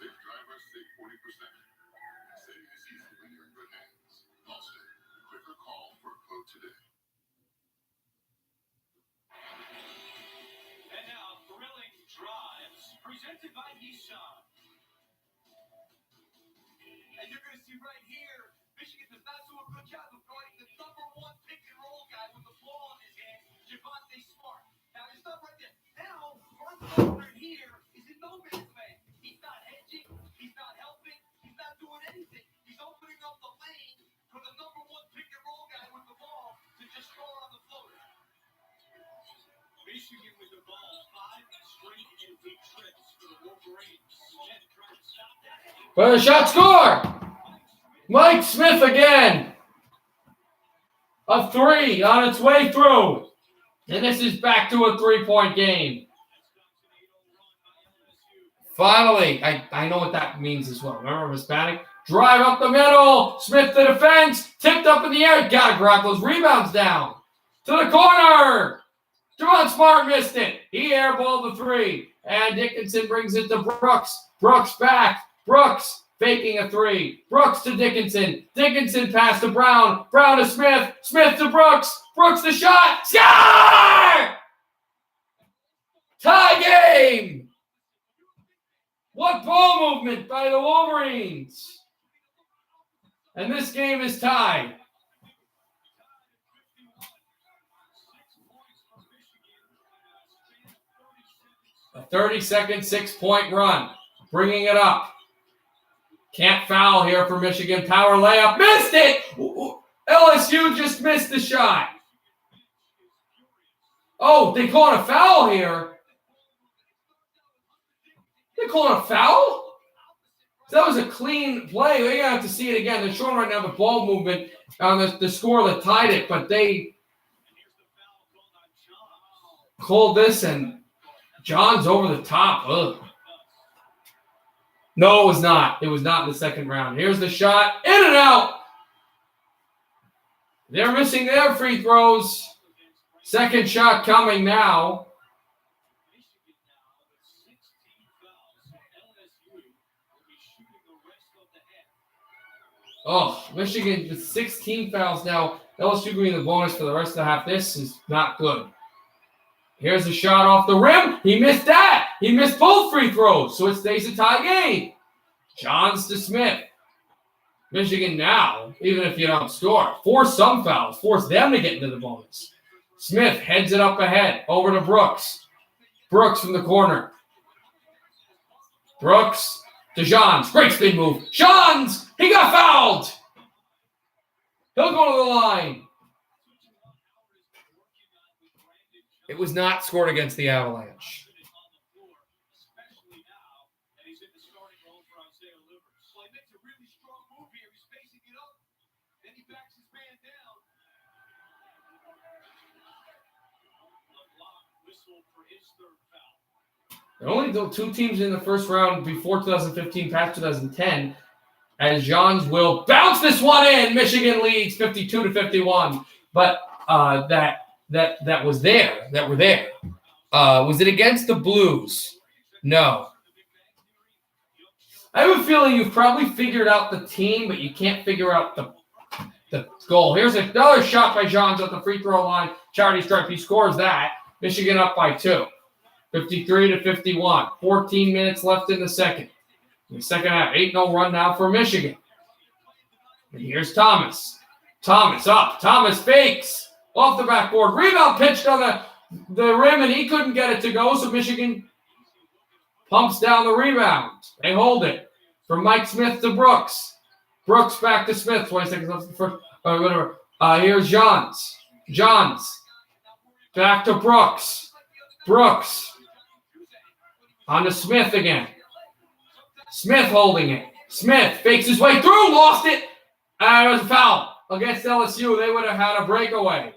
Save drivers, save 40%. Saving is easy when you're in good hands. Allstate. Click or call for a quote today. And now, thrilling drives presented by Nissan. And you're going to see right here, Michigan does not do a good job of guarding the number one pick and roll guy with the ball in his hand, Javonte Smart. Now, it's not right there. Now, Mark Walker here is in no man's land. He's not hedging. He's not helping. He's not doing anything. He's opening up the lane for the number one pick and roll guy with the ball to just score on the floater. Michigan with the ball, 5 straight empty trips for the Wolverines. Jet trying to stop that. But a shot score! Mike Smith again. A 3 on its way through. And this is back to a 3-point game. Finally, I know what that means as well. Remember Hispanic? Drive up the middle. Smith to defense. Tipped up in the air. Got to grab those rebounds down. To the corner. Javon Smart missed it. He airballed the 3. And Dickinson brings it to Brooks. Brooks back. Brooks faking a 3. Brooks to Dickinson. Dickinson pass to Brown. Brown to Smith. Smith to Brooks. Brooks the shot. Score! Tie game. What ball movement by the Wolverines. And this game is tied. A 30-second 6-point run. Bringing it up. Can't foul here for Michigan. Power layup. Missed it! LSU just missed the shot. Oh, they calling a foul here. They calling a foul? That was a clean play. We're going to have to see it again. They're showing right now the ball movement on the score that tied it, but they called this, and John's over the top. Ugh. No, it was not. It was not in the second round. Here's the shot. In and out. They're missing their free throws. Second shot coming now. Oh, Michigan with 16 fouls now. LSU getting the bonus for the rest of the half. This is not good. Here's a shot off the rim. He missed that. He missed both free throws, so it stays a tie game. Johns to Smith. Michigan now, even if you don't score, force some fouls. Force them to get into the bonus. Smith heads it up ahead. Over to Brooks. Brooks from the corner. Brooks to Johns. Great spin move. Johns! He got fouled! He'll go to the line. It was not scored against the Avalanche. There are only 2 teams in the first round before 2015, past 2010, as Johns will bounce this one in. Michigan leads 52-51, but that was there. That were there. Was it against the Blues? No. I have a feeling you've probably figured out the team, but you can't figure out the goal. Here's another shot by Johns at the free throw line. Charity stripe. He scores that. Michigan up by 2. 53-51. 14 minutes left in the second. In the second half, 8-0 run now for Michigan. And here's Thomas. Thomas up. Thomas fakes. Off the backboard. Rebound pitched on the rim, and he couldn't get it to go, so Michigan pumps down the rebound. They hold it. From Mike Smith to Brooks. Brooks back to Smith. 20 seconds left for whatever. Here's Johns. Johns. Back to Brooks. Brooks. On to Smith again. Smith holding it. Smith fakes his way through. Lost it. It was a foul against LSU. They would have had a breakaway.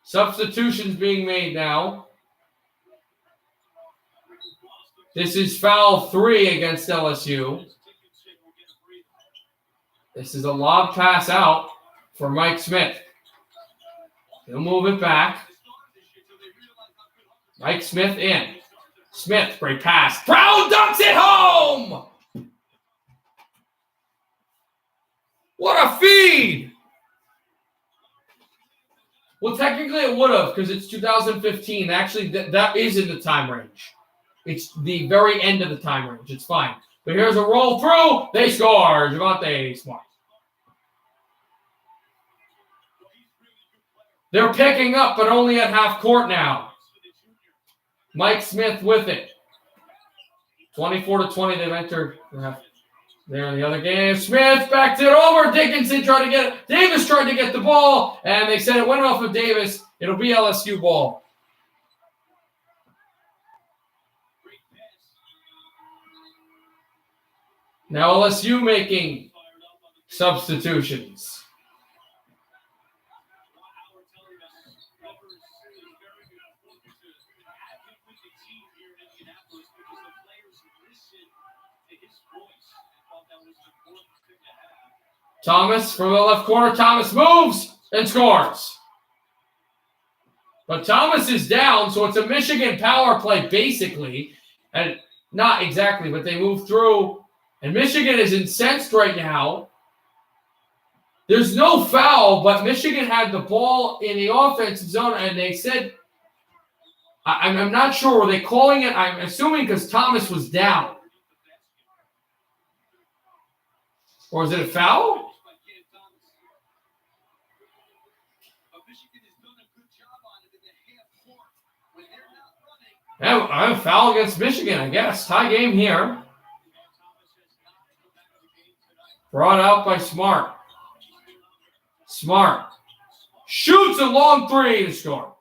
Substitutions being made now. This is foul 3 against LSU. This is a lob pass out for Mike Smith. He'll move it back. Mike Smith in. Smith, great pass. Brown dunks it home! What a feed! Well, technically it would have because it's 2015. Actually, that is in the time range. It's the very end of the time range. It's fine. But here's a roll through. They score. Javonte Smart. They're picking up, but only at half court now. Mike Smith with it. 24-20. They've entered. There in the other game. Smith backed it over. Dickinson tried to get it. Davis tried to get the ball, and they said it went off of Davis. It'll be LSU ball. Now LSU making substitutions. Thomas from the left corner. Thomas moves and scores. But Thomas is down, so it's a Michigan power play basically. And not exactly, but they move through. And Michigan is incensed right now. There's no foul, but Michigan had the ball in the offensive zone, and they said, I'm not sure, were they calling it? I'm assuming because Thomas was down. Or is it a foul? I'm a foul against Michigan, I guess. Tie game here. Brought out by Smart. Smart. Shoots a long three to score.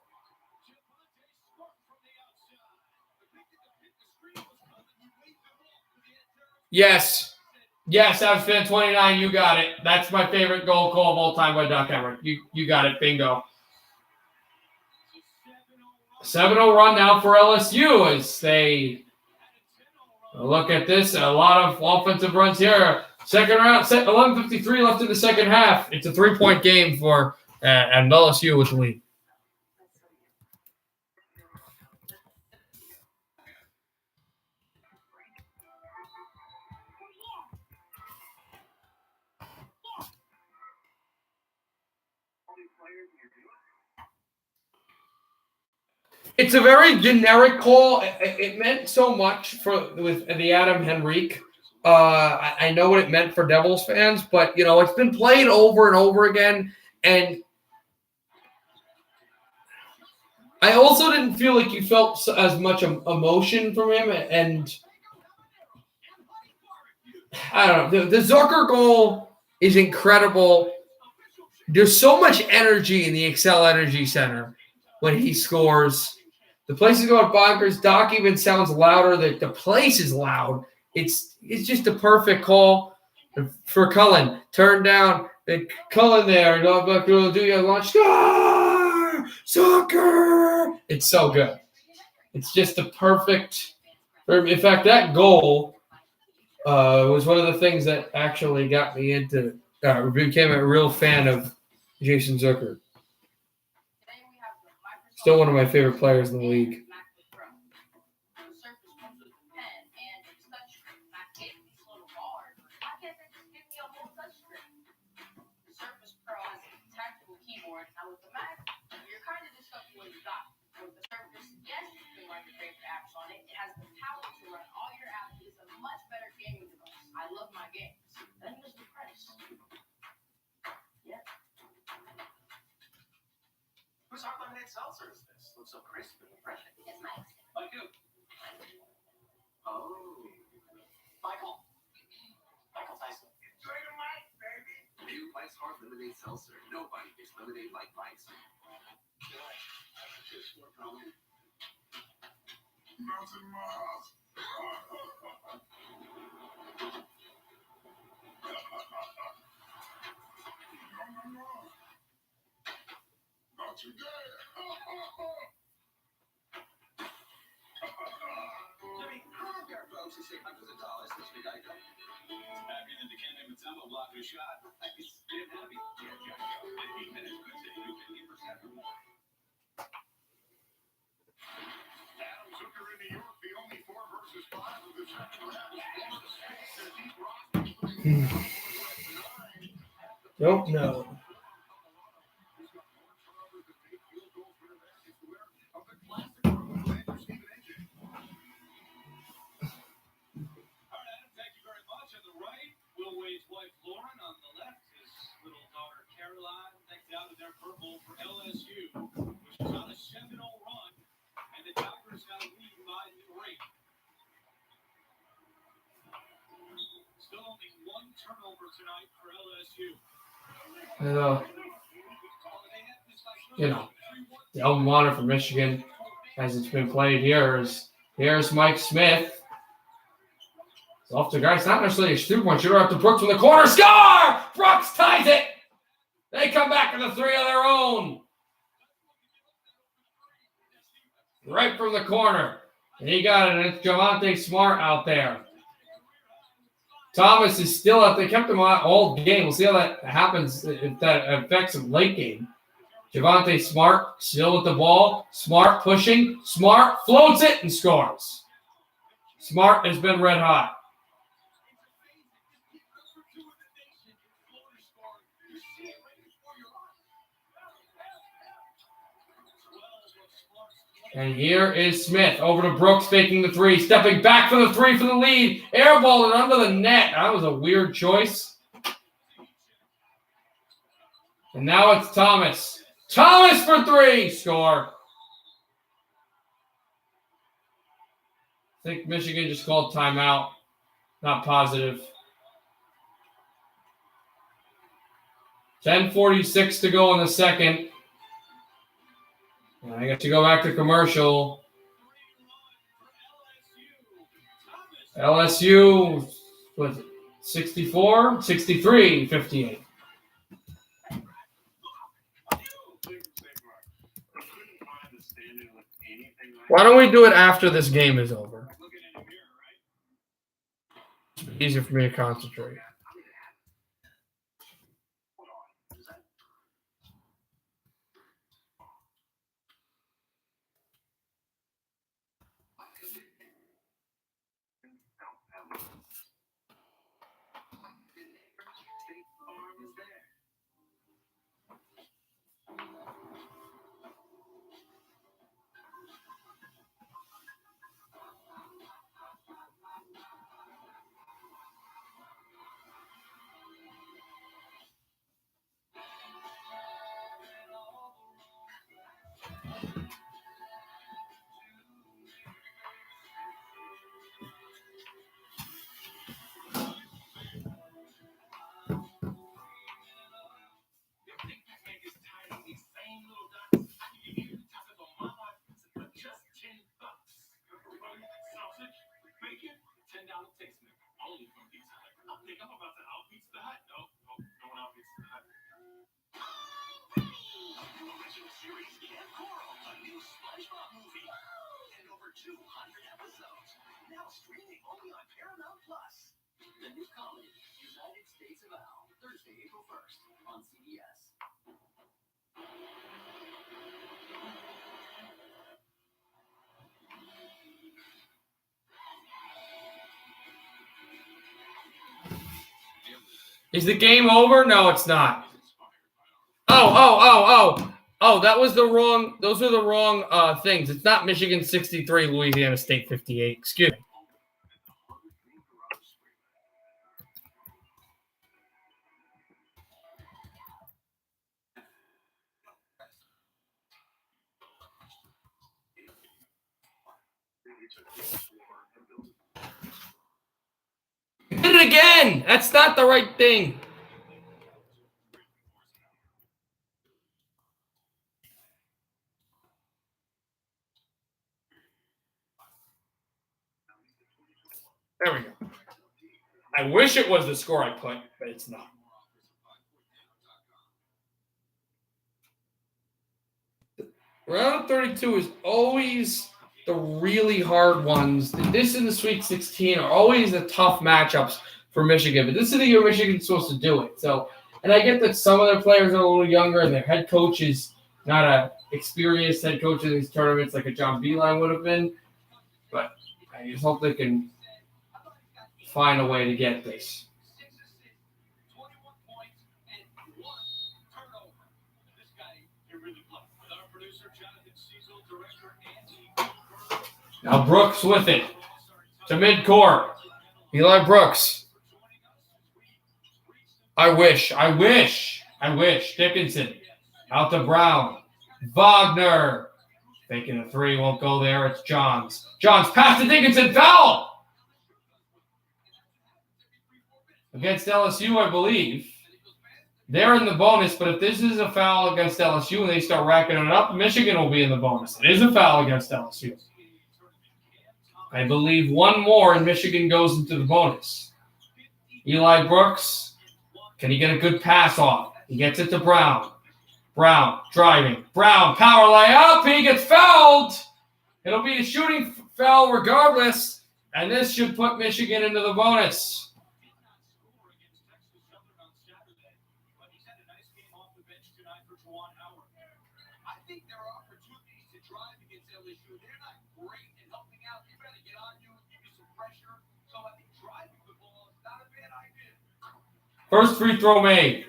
Yes. Yes, I was fan 29. You got it. That's my favorite goal call of all time by Doc Emmerich. You got it. Bingo. 7-0 run now for LSU as they look at this. A lot of offensive runs here. Second round, 11:53 left in the second half. It's a 3-point game for and LSU with the lead. It's a very generic call. It meant so much with the Adam Henrique. I know what it meant for Devils fans, but it's been played over and over again, and I also didn't feel like you felt as much emotion from him. And I don't know, the Zucker goal is incredible. There's so much energy in the Xcel Energy Center when he scores. The place is going bonkers. Doc even sounds louder. The place is loud. It's just a perfect call for Cullen. Turn down. Cullen there. Do your launch. Score! Soccer! It's so good. It's just a perfect. In fact, that goal was one of the things that actually got me into. Became a real fan of Jason Zucker. Still one of my favorite players in the league. lemonade seltzer is this? Looks so crisp and refreshing. It's Mike's. Like who? Oh. Michael. Michael Tyson. Enjoy the Mike, baby. New Mike's Hard Lemonade Seltzer. Nobody gets lemonade like Mike's. Not in my house. No. Not today. Jimmy, come on, there, folks. It's $800 this big item. Happy that the Ken Matema blocked his shot. It's damn happy. Yeah. 15 minutes could save you 50% or more. Adams Hooker in New York, the only 4 versus 5 of the second round. Don't know. All right, Adam, thank you very much. On the right, Will Wade's wife Lauren. On the left, his little daughter Caroline. Next out in their purple for LSU, which is on a 7-0 run, and the Tigers got a lead by 3. Still only 1 turnover tonight for LSU. The alma mater for Michigan, as it's been played here, is here's Mike Smith. It's off to Grice, not necessarily a 3-point shooter, up to Brooks from the corner. Score! Brooks ties it! They come back with a 3 of their own. Right from the corner. And he got it, and it's Javonte Smart out there. Thomas is still out. They kept him out all game. We'll see how that happens, if that affects him late game. Javonte Smart still with the ball. Smart pushing. Smart floats it and scores. Smart has been red hot. And here is Smith over to Brooks, faking the 3, stepping back for the 3 for the lead. Airballed it under the net. That was a weird choice. And now it's Thomas. Thomas for 3. Score. I think Michigan just called timeout. Not positive. 10:46 to go in the second. And I got to go back to commercial. LSU was 64, 63, 58. Why don't we do it after this game is over? It's easier for me to concentrate. The new comedy, United States of Al, Thursday, April 1st on CBS. Is the game over? No, it's not. Oh, that was the wrong, those are the wrong things. It's not Michigan 63, Louisiana State 58. Excuse me. did it again. That's not the right thing. There we go. I wish it was the score I put, but it's not. Round 32 is always the really hard ones. This and the Sweet 16 are always the tough matchups for Michigan, but this is the year Michigan's supposed to do it. So, and I get that some of their players are a little younger and their head coach is not a experienced head coach in these tournaments like a John Beilein would have been, but I just hope they can find a way to get this. Now Brooks with it to midcourt. Eli Brooks. I wish. Dickinson out to Brown. Wagner. Taking a three, won't go there. It's Johns. Johns pass to Dickinson. Foul! Against LSU, I believe. They're in the bonus, but if this is a foul against LSU and they start racking it up, Michigan will be in the bonus. It is a foul against LSU. I believe one more and Michigan goes into the bonus. Eli Brooks, can he get a good pass off? He gets it to Brown. Brown driving. Brown power layup. He gets fouled. It'll be a shooting foul regardless, and this should put Michigan into the bonus. First free throw made.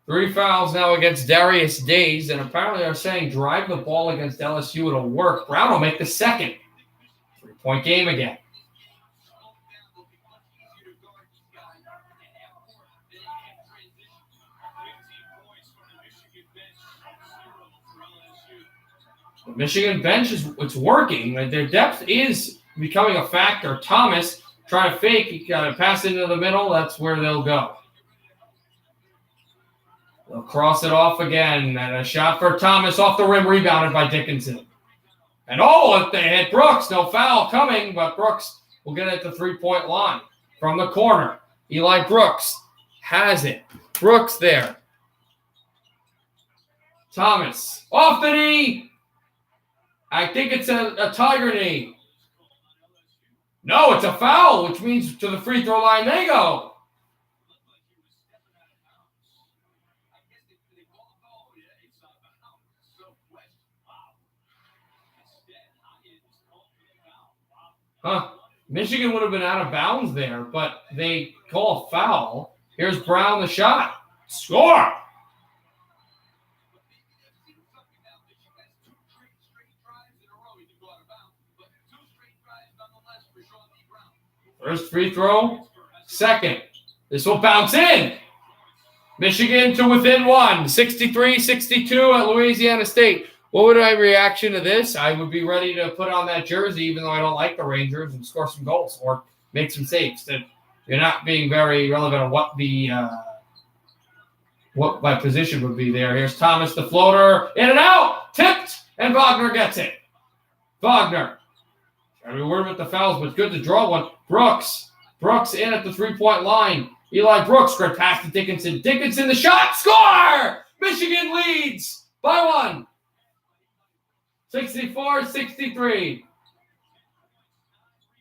3 fouls now against Darius Days, and apparently they're saying drive the ball against LSU, it'll work. Brown will make the second. 3-point game again. The Michigan bench it's working. Their depth is becoming a factor. Thomas trying to fake. He got to pass into the middle. That's where they'll go. They'll cross it off again. And a shot for Thomas off the rim, rebounded by Dickinson. And if they hit Brooks, no foul coming, but Brooks will get it at the 3-point line from the corner. Eli Brooks has it. Brooks there. Thomas off the knee. I think it's a Tiger knee. No, it's a foul, which means to the free throw line they go. Michigan would have been out of bounds there, but they call a foul. Here's Brown, the shot. Score! First free throw, second. This will bounce in. Michigan to within one, 63-62 at Louisiana State. What would my reaction to this? I would be ready to put on that jersey, even though I don't like the Rangers, and score some goals or make some saves. You're not being very relevant on what my position would be there. Here's Thomas, the floater, in and out, tipped, and Wagner gets it. Wagner. Gotta be worried about the fouls, but it's good to draw one. Brooks in at the 3-point line. Eli Brooks, great pass to Dickinson. Dickinson, the shot, score! Michigan leads by one. 64-63.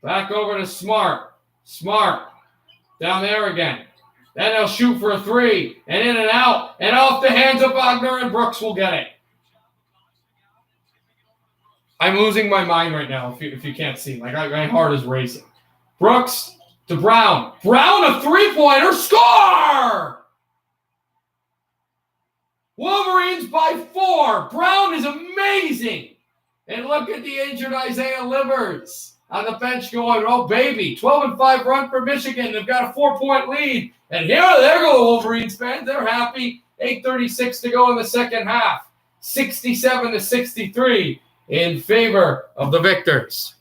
Back over to Smart. Smart down there again. Then they'll shoot for a three, and in and out, and off the hands of Wagner, and Brooks will get it. I'm losing my mind right now if you can't see. My heart is racing. Brooks to Brown. Brown, a three-pointer. Score! Wolverines by 4. Brown is amazing. And look at the injured Isaiah Livers on the bench going, oh, baby. 12-5 run for Michigan. They've got a 4-point lead. And there go the Wolverines fans. They're happy. 8:36 to go in the second half. 67-63. in favor of the victors.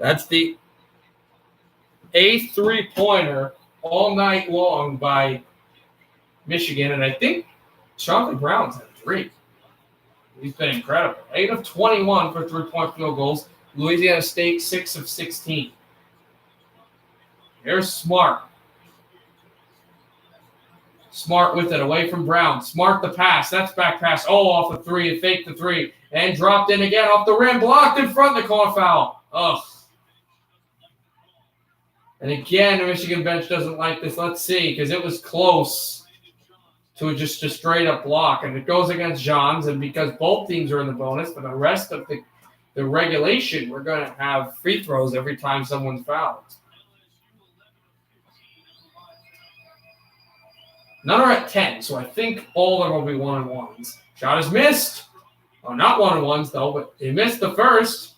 That's the 8th three-pointer all night long by Michigan, and I think Charlie Brown's had 3. He's been incredible. 8 of 21 for three-point field goals. Louisiana State, 6 of 16. Here's Smart. Smart with it, away from Brown. Smart the pass. That's back pass. Oh, off the 3. It faked the 3. And dropped in again off the rim. Blocked in front. They call a foul. Ugh. And again, the Michigan bench doesn't like this. Let's see, because it was close to just a straight-up block. And it goes against Johns. And because both teams are in the bonus, for the rest of the regulation, we're going to have free throws every time someone's fouled. None are at 10, so I think all of them will be 1-and-1s. Shot is missed. Oh, not 1-and-1s, though, but he missed the first.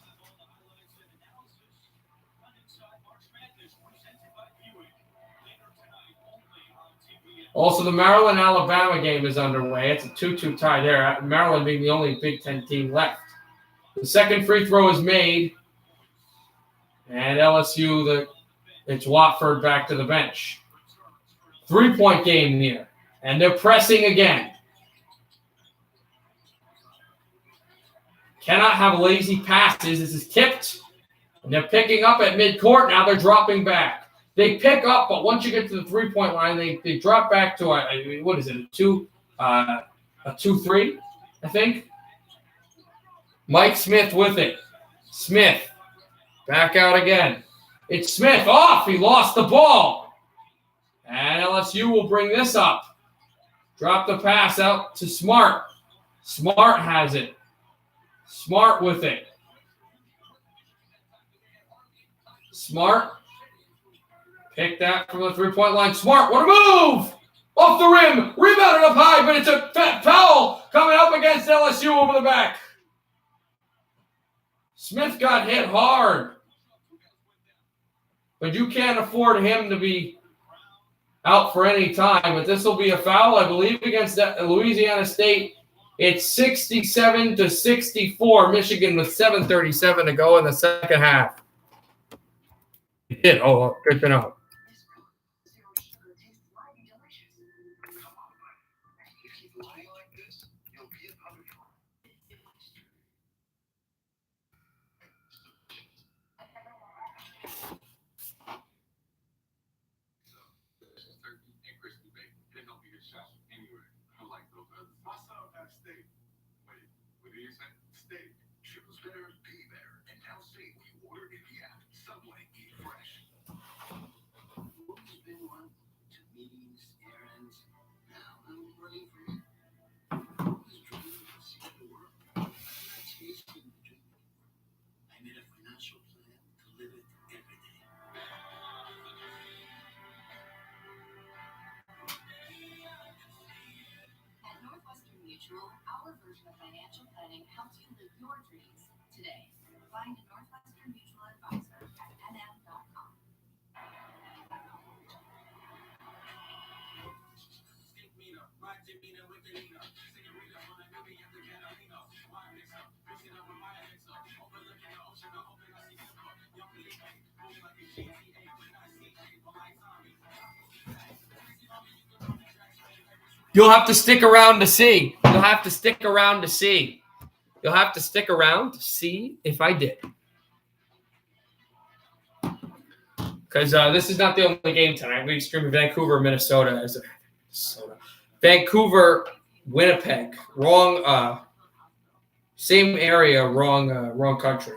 Also, the Maryland-Alabama game is underway. It's a 2-2 tie there. Maryland being the only Big Ten team left. The second free throw is made. And LSU, it's Watford back to the bench. 3-point game near. And they're pressing again. Cannot have lazy passes. This is tipped. And they're picking up at midcourt. Now they're dropping back. They pick up, but once you get to the 3-point line, they drop back to a 2-3, I think. Mike Smith with it. Smith back out again. It's Smith off. He lost the ball. And LSU will bring this up. Drop the pass out to Smart. Smart has it. Smart with it. Smart. Pick that from the 3-point line. Smart, what a move! Off the rim. Rebounded up high, but it's a foul coming up against LSU over the back. Smith got hit hard. But you can't afford him to be out for any time. But this will be a foul, I believe, against Louisiana State. It's 67-64. Michigan with 7:37 to go in the second half. It did. Oh, good to know. Our version of financial planning helps you live your dreams today. Find a Northwestern Mutual advisor at nm.com. You'll have to stick around to see. You'll have to stick around to see. You'll have to stick around to see if I did. Because this is not the only game tonight. We're streaming Vancouver, Minnesota. Vancouver, Winnipeg. Wrong. Same area, wrong country.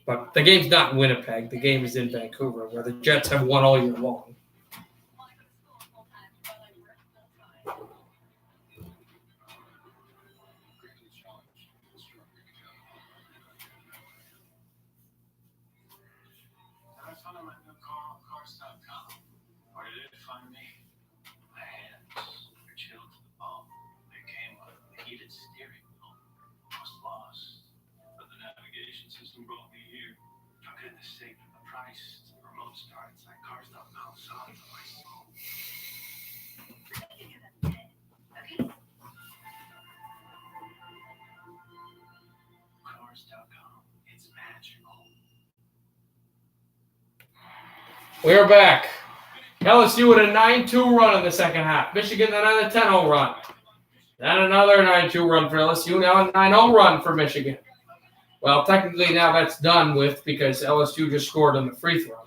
But the game's not in Winnipeg. The game is in Vancouver, where the Jets have won all year long. I found my new car on cars.com. Where did it find me? My hands were chilled to the bone. They came with a heated steering wheel. I was lost. But the navigation system brought me here. For goodness sake, the price, the remote start, it's like cars.com songs on my soul. Cars.com, it's magical. We're back. LSU with a 9-2 run in the second half. Michigan another 10-0 run. Then another 9-2 run for LSU. Now a 9-0 run for Michigan. Well, technically now that's done with because LSU just scored on the free throw.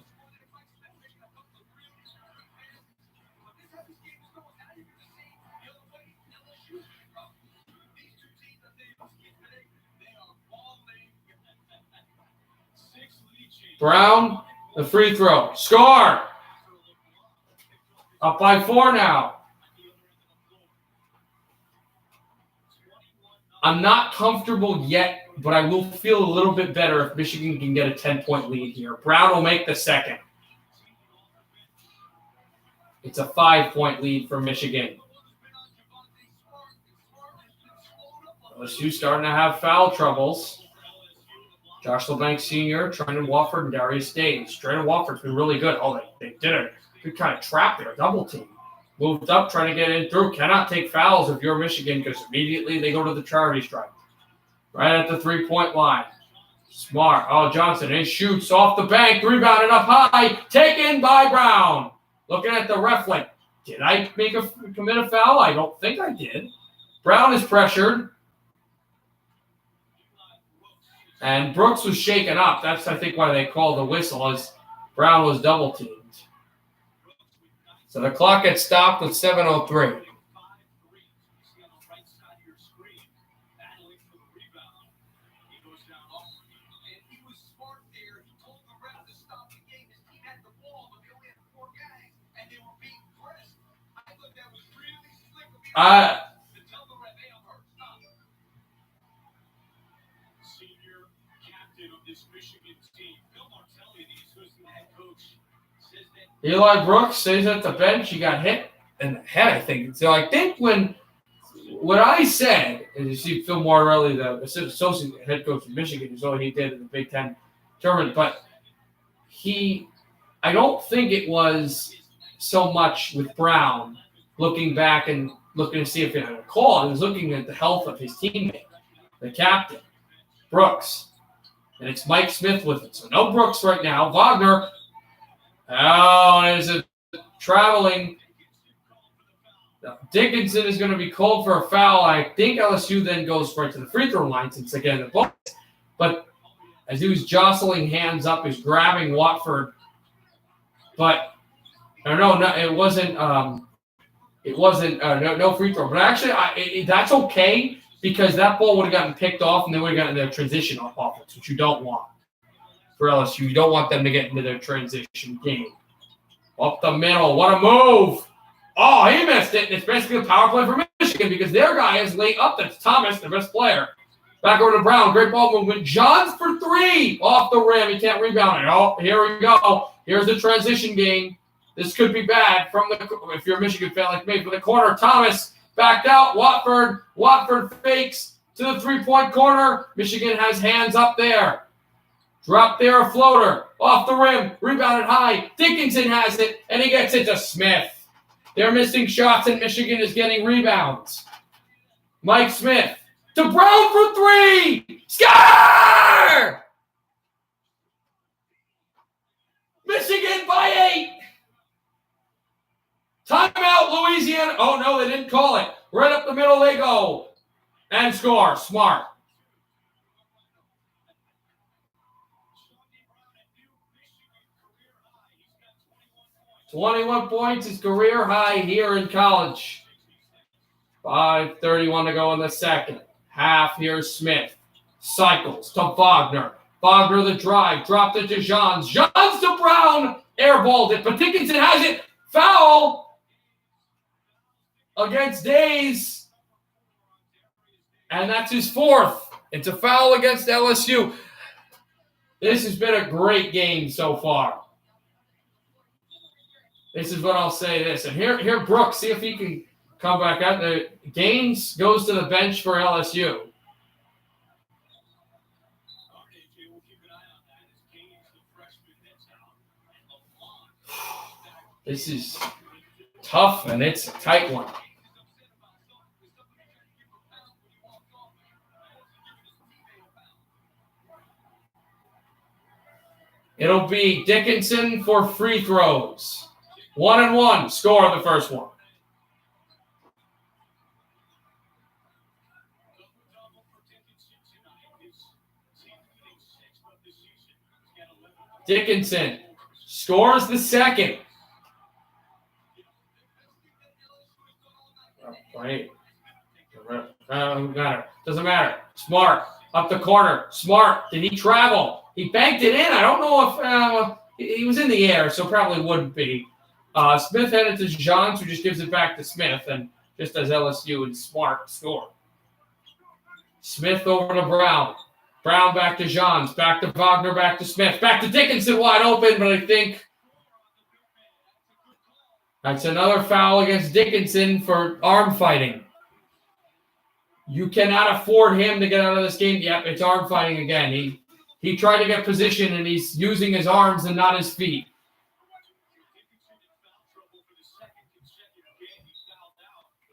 Brown, the free throw. Score! Up by 4 now. I'm not comfortable yet, but I will feel a little bit better if Michigan can get a 10-point lead here. Brown will make the second. It's a 5-point lead for Michigan. LSU starting to have foul troubles. Josh LeBanc Sr., Trendon Watford, and Darius Days. Trendon Watford's been really good. Oh, they did a good kind of trap there, double team. Moved up, trying to get in through. Cannot take fouls if you're Michigan because immediately they go to the charity stripe. Right at the 3-point line. Smart. Oh, Johnson, he shoots off the bank, rebounded up high, taken by Brown. Looking at the ref like, did I commit a foul? I don't think I did. Brown is pressured. And Brooks was shaken up. That's, I think, why they called the whistle, as Brown was double-teamed. So the clock had stopped with 7:03. Senior captain of this Michigan team, Phil Martelli, who's the head coach, says that Eli Brooks stays at the bench. He got hit in the head, I think. So I think when I said, and you see Phil Morelli, the associate head coach of Michigan, is all he did in the Big Ten tournament, but I don't think it was so much with Brown looking back and looking to see if he had a call. He was looking at the health of his teammate, the captain, Brooks. And it's Mike Smith with it. So no Brooks right now. Wagner. Oh, there's a traveling. Dickinson is going to be called for a foul. I think LSU then goes right to the free throw line since, again, the ball. But as he was jostling hands up, he's grabbing Watford. But, no, it wasn't. No free throw. But actually, that's okay because that ball would have gotten picked off and they would have gotten their transition offense, which you don't want for LSU. You don't want them to get into their transition game. Up the middle. What a move. Oh, he missed it. It's basically a power play for Michigan because their guy is late up. That's Thomas, the best player. Back over to Brown. Great ball movement. Johns for 3. Off the rim. He can't rebound it. Oh, here we go. Here's the transition game. This could be bad if you're a Michigan fan like me. For the corner, Thomas backed out. Watford fakes to the 3-point corner. Michigan has hands up there. Drop there, a floater. Off the rim. Rebounded high. Dickinson has it, and he gets it to Smith. They're missing shots, and Michigan is getting rebounds. Mike Smith to Brown for 3. Score! Michigan by 8. Timeout, Louisiana. Oh, no, they didn't call it. Right up the middle they go. And score. Smart. .21 points, his career high here in college. 5:31 to go in the second. Half, here's Smith. Cycles to Wagner. Wagner the drive. Dropped it to Johns. Johns to Brown. Airballed it. But Dickinson has it. Foul against Days. And that's his fourth. It's a foul against LSU. This has been a great game so far. This is what I'll say this. And here Brooks, see if he can come back out. The Gaines goes to the bench for LSU. This is tough, and it's a tight one. It'll be Dickinson for free throws. 1-1. Score the first one. Dickinson scores the second. Right. Doesn't matter. Smart. Up the corner. Smart. Did he travel? He banked it in. I don't know if he was in the air, so probably wouldn't be. Smith headed to Johns, who just gives it back to Smith, and just as LSU and Smart score. Smith over to Brown. Brown back to Johns. Back to Wagner. Back to Smith. Back to Dickinson wide open, but I think that's another foul against Dickinson for arm fighting. You cannot afford him to get out of this game. Yep, it's arm fighting again. He tried to get position, and he's using his arms and not his feet.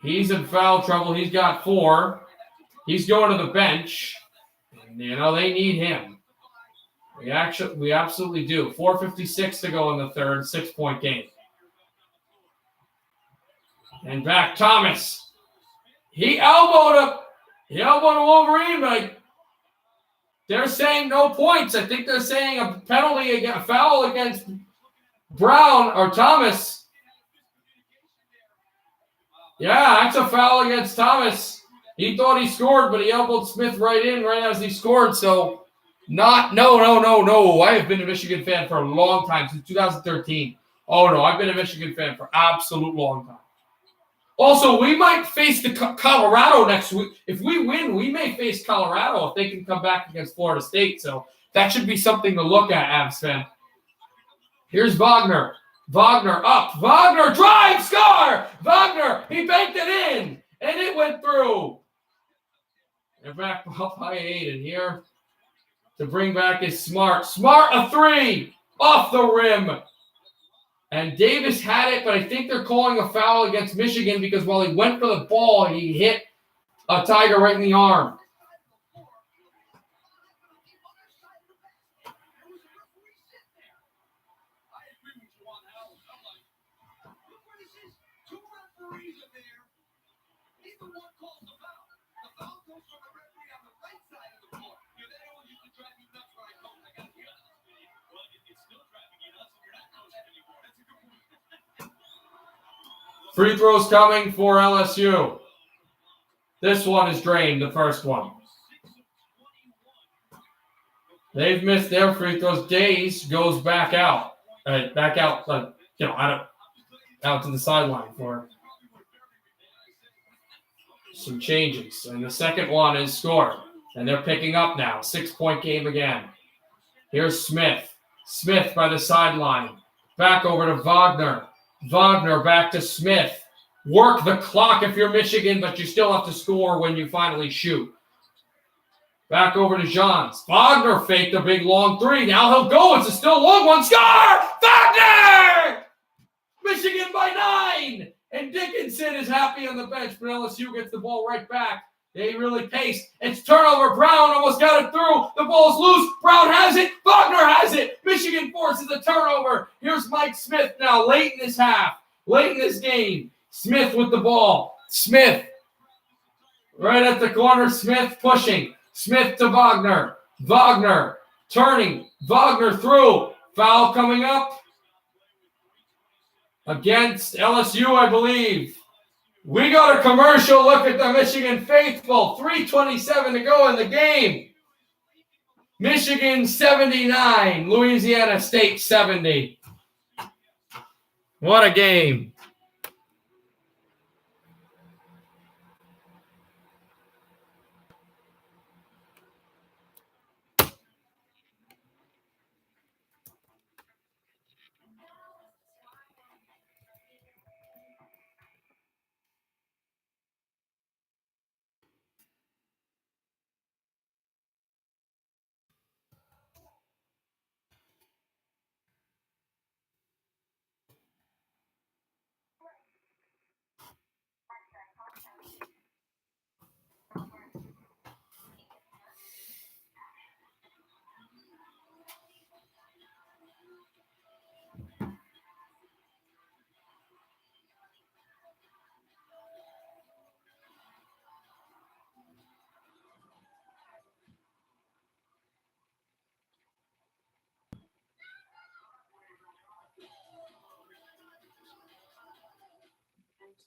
He's in foul trouble. He's got 4. He's going to the bench. And, they need him. We absolutely do. 4:56 to go in the third, 6-point game. And back Thomas. He elbowed a Wolverine, but they're saying no points. I think they're saying a penalty, a foul against Brown or Thomas. Yeah, that's a foul against Thomas. He thought he scored, but he elbowed Smith right as he scored. So, no. I have been a Michigan fan for a long time, since 2013. Oh, no, I've been a Michigan fan for absolute long time. Also, we might face the Colorado next week. If we win, we may face Colorado if they can come back against Florida State. So that should be something to look at, Avs fan. Here's Wagner. Wagner up. Wagner drive, score! Wagner, he banked it in, and it went through. They're back up by 8, and here to bring back is Smart. Smart, a 3 off the rim. And Davis had it, but I think they're calling a foul against Michigan because while he went for the ball, he hit a Tiger right in the arm. Free throws coming for LSU. This one is drained, the first one. They've missed their free throws. Days goes back out. Out to the sideline for some changes. And the second one is scored. And they're picking up now. 6-point game again. Here's Smith. Smith by the sideline. Back over to Wagner. Wagner back to Smith. Work the clock if you're Michigan, but you still have to score when you finally shoot. Back over to Johns. Wagner faked a big long 3. Now he'll go. It's a still long one. Score! Wagner! Michigan by 9. And Dickinson is happy on the bench, but LSU gets the ball right back. They really paced. It's turnover. Brown almost got it through. The ball's loose. Brown has it. Wagner has it. Michigan forces a turnover. Here's Mike Smith now late in this half. Late in this game. Smith with the ball. Smith. Right at the corner. Smith pushing. Smith to Wagner. Wagner turning. Wagner through. Foul coming up. Against LSU, I believe. We got a commercial look at the Michigan faithful. 3:27 to go in the game. Michigan 79, Louisiana State 70. What a game.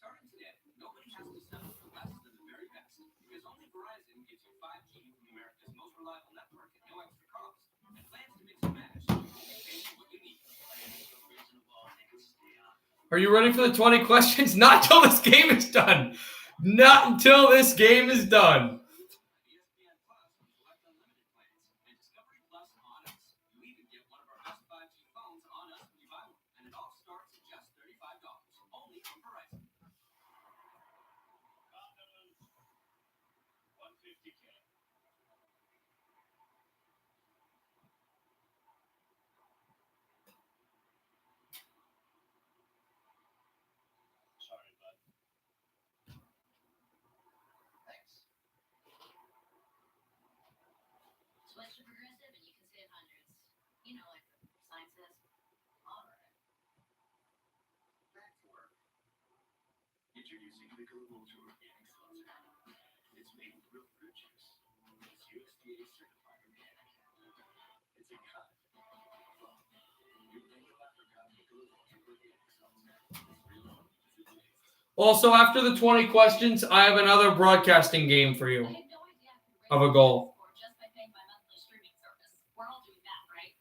Starting today, nobody has to settle for less than the very best, because only Verizon gives you 5G from America's most reliable network at no extra cost. And plans to mix and match, so you only pay for what you need. Are you ready for the 20 questions? Not until this game is done. Not until this game is done. ESPN Plus with select unlimited plans and Discovery Plus on us. You even get one of our best 5G phones on us when you buy one. And it all starts at just $35. Only from Verizon. 150K. Sorry, bud. Thanks. Switch to Progressive and you can save hundreds. You know, like the sign says. All right. Back to work. Introducing Michelob Ultra Organic Seltzer. It's made with real fruit juice. It's USDA certified organic. It's a cut. You think about the cut Michelob Ultra Organic Seltzer. It's real as it tastes. Also, after the 20 questions, I have another broadcasting game for you. I had no idea I could Of a raise goal. my score just by paying my monthly streaming service. We're all doing that, right?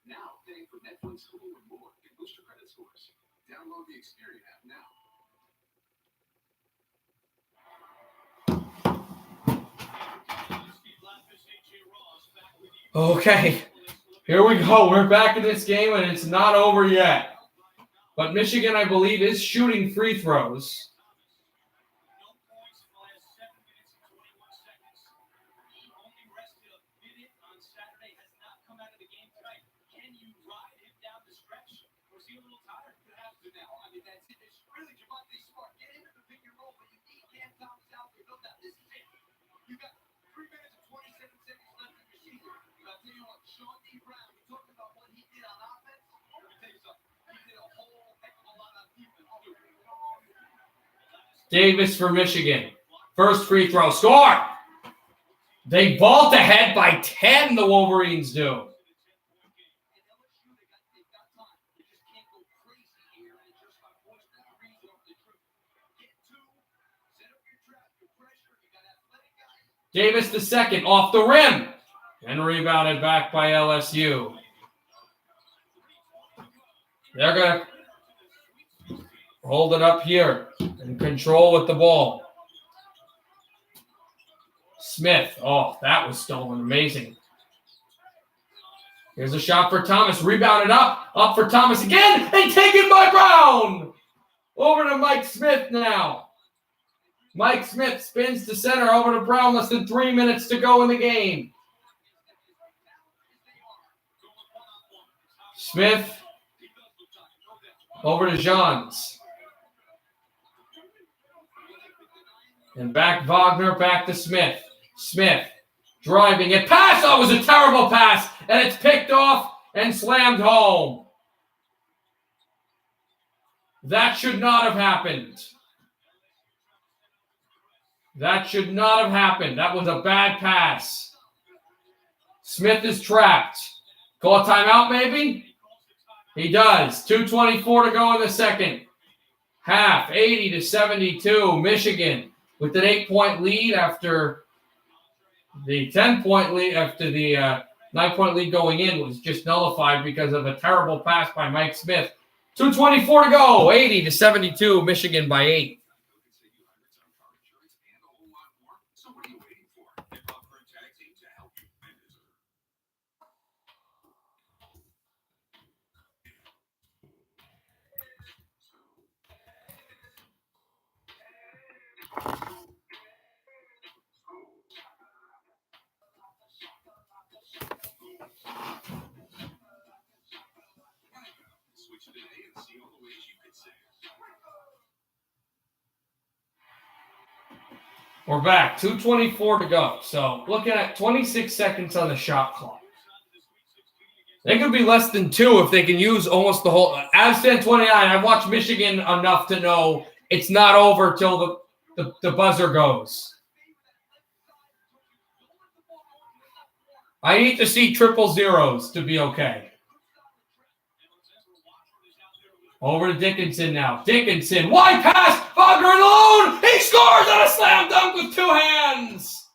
Now, pay for Netflix, Hulu, and more can boost your credit scores. Download the Experian app now. Steve Lapis, AJ Ross, back with you. Okay, here we go. We're back in this game, and it's not over yet. But Michigan, I believe, is shooting free throws. No points in the last 7 minutes and 21 seconds. Only rested a minute on Saturday, has not come out of the game tonight. Can you ride him down the stretch? Or is he a little tired? You have to now. I mean, that's it. It's really Javante Smart. Get into the pick and roll, but you need Cam Thomas out there. Build that. This is it. You got 3 minutes and 27 seconds left in your season. But I'll tell you what, Sean D. Brown, we talked about what he did on offense. Let me tell you something. He did a whole heck of a lot on defense, too. Davis for Michigan. First free throw. Score! They vault ahead by 10, the Wolverines do. In LSU, they've got time. They just can't go crazy here and just by forcing threes over the truth. Get two, set up your trap, your pressure. You got athletic guys. Davis the second, off the rim. And rebounded back by LSU. They're going to hold it up here and control with the ball. Smith. Oh, that was stolen. Amazing. Here's a shot for Thomas. Rebounded up. Up for Thomas again. And taken by Brown. Over to Mike Smith now. Mike Smith spins to center. Over to Brown. Less than 3 minutes to go in the game. Smith. Over to Johns. And back Wagner, back to Smith. Smith driving it. Pass! Oh, it was a terrible pass. And it's picked off and slammed home. That should not have happened. That should not have happened. That was a bad pass. Smith is trapped. Call a timeout, maybe? He does. 2:24 to go in the second. Half, 80-72. Michigan with an 8-point lead after The 10-point lead after the 9-point lead going in was just nullified because of a terrible pass by Mike Smith. 2:24 to go. 80-72. Michigan by 8. So what are you waiting for? Get Rockford Tag Team to help you win this. Switch today and see all the ways you could save. We're back. 2:24 to go. So looking at 26 seconds on the shot clock. They could be less than 2 if they can use almost the whole. Avs 10-29. I've watched Michigan enough to know it's not over till the buzzer goes. I need to see triple zeros to be okay. Over to Dickinson now. Dickinson, wide pass. Wagner alone. He scores on a slam dunk with 2 hands.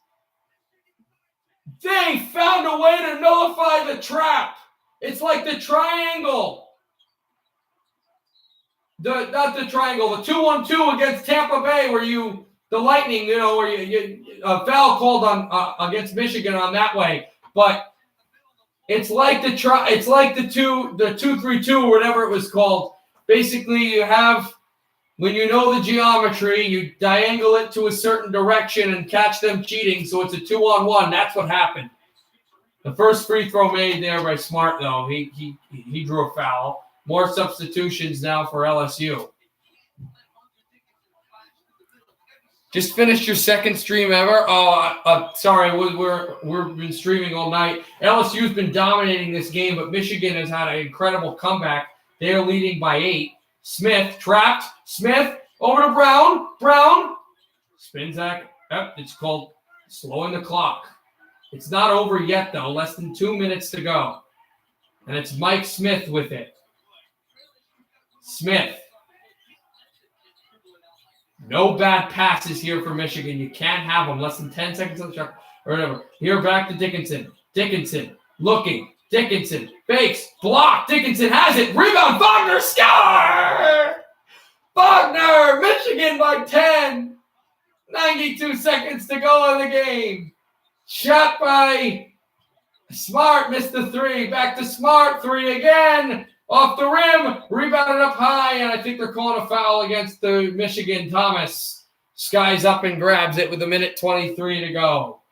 They found a way to nullify the trap. It's like the triangle. Not the triangle. The 2-on-2 against Tampa Bay, where the Lightning, where you foul called on against Michigan on that way. But it's like the 2-3-2 or whatever it was called. Basically, you have, when you know the geometry, you diangle it to a certain direction and catch them cheating. So it's a 2-on-1. That's what happened. The first free throw made there by Smart, though. He drew a foul. More substitutions now for LSU. Just finished your second stream ever? Oh, sorry. We've been streaming all night. LSU's been dominating this game, but Michigan has had an incredible comeback. They are leading by 8. Smith trapped. Smith over to Brown. Brown spins back. Yep, it's called slowing the clock. It's not over yet, though. Less than 2 minutes to go. And it's Mike Smith with it. Smith. No bad passes here for Michigan. You can't have them. Less than 10 seconds on the shot or whatever. Here back to Dickinson. Dickinson looking. Dickinson fakes. Block. Dickinson has it. Rebound. Wagner score! Wagner. Michigan by 10. 92 seconds to go in the game. Shot by Smart. Missed the 3. Back to Smart. 3 again. Off the rim, rebounded up high, and I think they're calling a foul against the Michigan. Thomas skies up and grabs it with 1:23 to go.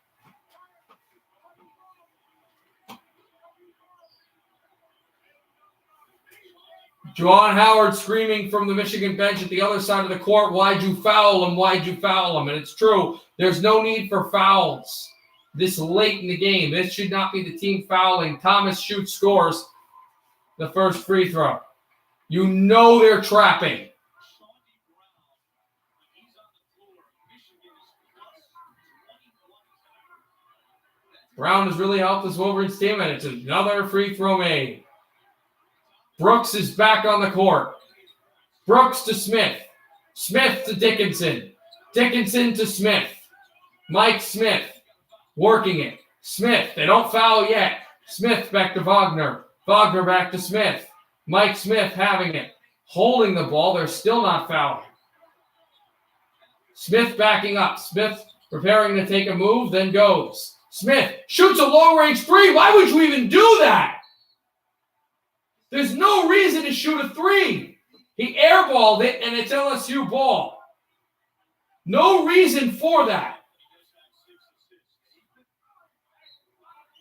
Juwan Howard screaming from the Michigan bench at the other side of the court, why'd you foul him, why'd you foul him? And it's true, there's no need for fouls this late in the game. This should not be the team fouling. Thomas shoots, scores the first free throw. You know they're trapping. Brown has really helped this Wolverines team, and it's another free throw made. Brooks is back on the court. Brooks to Smith. Smith to Dickinson. Dickinson to Smith. Mike Smith working it. Smith, they don't foul yet. Smith back to Wagner. Wagner back to Smith. Mike Smith having it. Holding the ball. They're still not fouling. Smith backing up. Smith preparing to take a move, then goes. Smith shoots a long-range 3. Why would you even do that? There's no reason to shoot a 3. He airballed it, and it's LSU ball. No reason for that.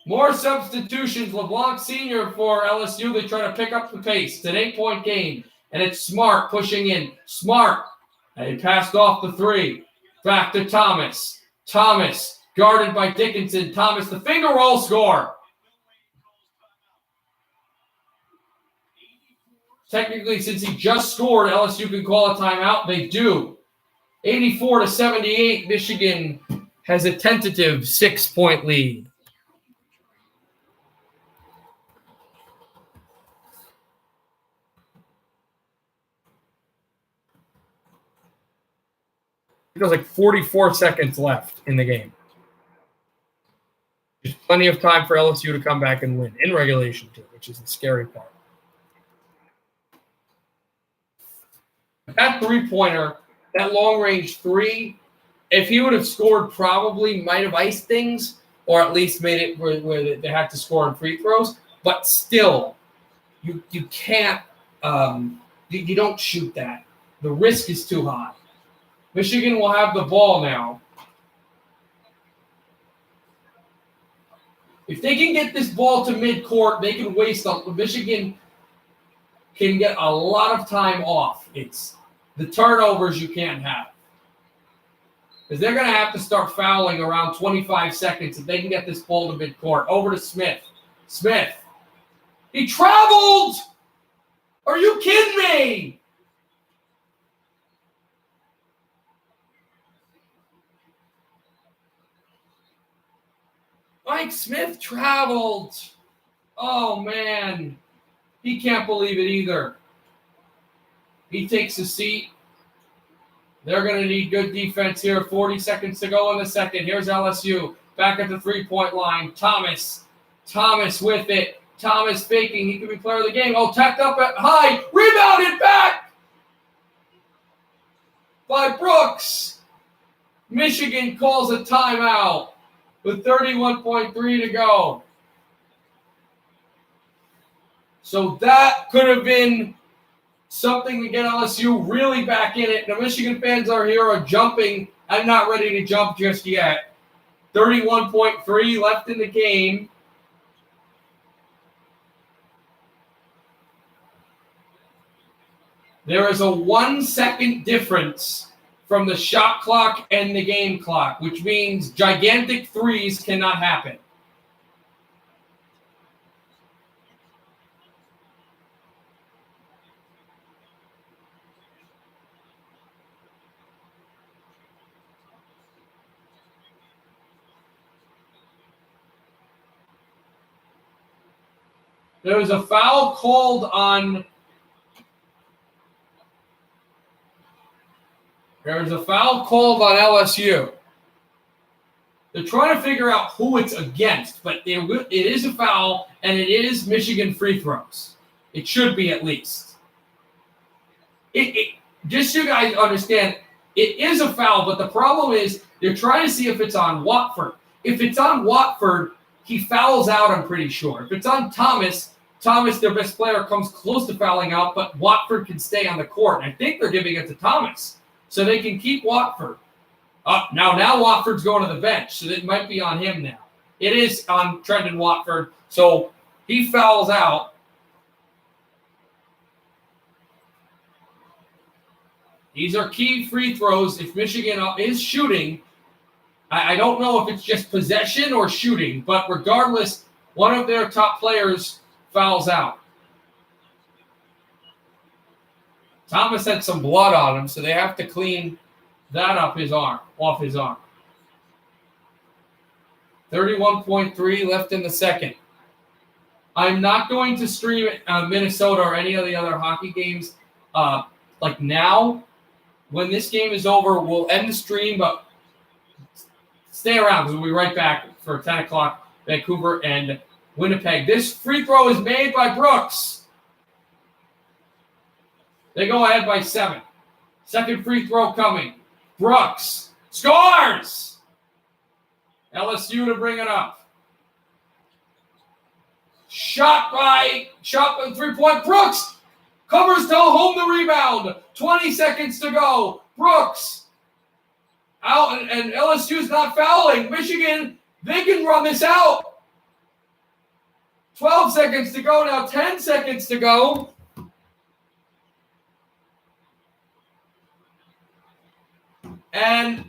More substitutions. LeBlanc Sr. for LSU. They try to pick up the pace. It's an 8-point game, and it's Smart pushing in. Smart. And he passed off the 3. Back to Thomas. Thomas guarded by Dickinson. Thomas, the finger roll, score. Technically, since he just scored, LSU can call a timeout. They do. 84-78. Michigan has a tentative 6-point lead. There's like 44 seconds left in the game. Plenty of time for LSU to come back and win in regulation too, which is the scary part. That three-pointer, that long-range three, if he would have scored, probably might have iced things, or at least made it where they had to score on free throws. But still, you can't you don't shoot that. The risk is too high. Michigan will have the ball now. If they can get this ball to midcourt, they can waste on. Michigan can get a lot of time off. It's the turnovers you can't have. Because they're going to have to start fouling around 25 seconds if they can get this ball to midcourt. Over to Smith. Smith. He traveled! Are you kidding me? Mike Smith traveled. Oh, man. He can't believe it either. He takes a seat. They're going to need good defense here. 40 seconds to go in the second. Here's LSU back at the three-point line. Thomas with it. Thomas faking. He could be player of the game. Oh, tacked up at high. Rebounded back by Brooks. Michigan calls a timeout with 31.3 to go. So that could have been something to get LSU really back in it. The Michigan fans are jumping. I'm not ready to jump just yet. 31.3 left in the game. There is a 1 second difference from the shot clock and the game clock, which means gigantic threes cannot happen. There was a foul called on LSU. They're trying to figure out who it's against, but it is a foul, and it is Michigan free throws. It should be at least. Just so you guys understand, it is a foul, but the problem is they're trying to see if it's on Watford. If it's on Watford, he fouls out, I'm pretty sure. If it's on Thomas, their best player, comes close to fouling out, but Watford can stay on the court. And I think they're giving it to Thomas so they can keep Watford. Now Watford's going to the bench, so it might be on him now. It is on Trenton Watford, so he fouls out. These are key free throws if Michigan is shooting. I don't know if it's just possession or shooting, but regardless, one of their top players fouls out. Thomas had some blood on him, so they have to clean that off his arm. 31.3 left in the second. I'm not going to stream Minnesota or any of the other hockey games like now. When this game is over, we'll end the stream, but stay around because we'll be right back for 10 o'clock, Vancouver and Winnipeg. This free throw is made by Brooks. They go ahead by 7. Second free throw coming. Brooks scores! LSU to bring it up. Shot with 3-point. Brooks covers to home the rebound. 20 seconds to go. Brooks out, and LSU's not fouling. Michigan, they can run this out. 12 seconds to go now. 10 seconds to go. And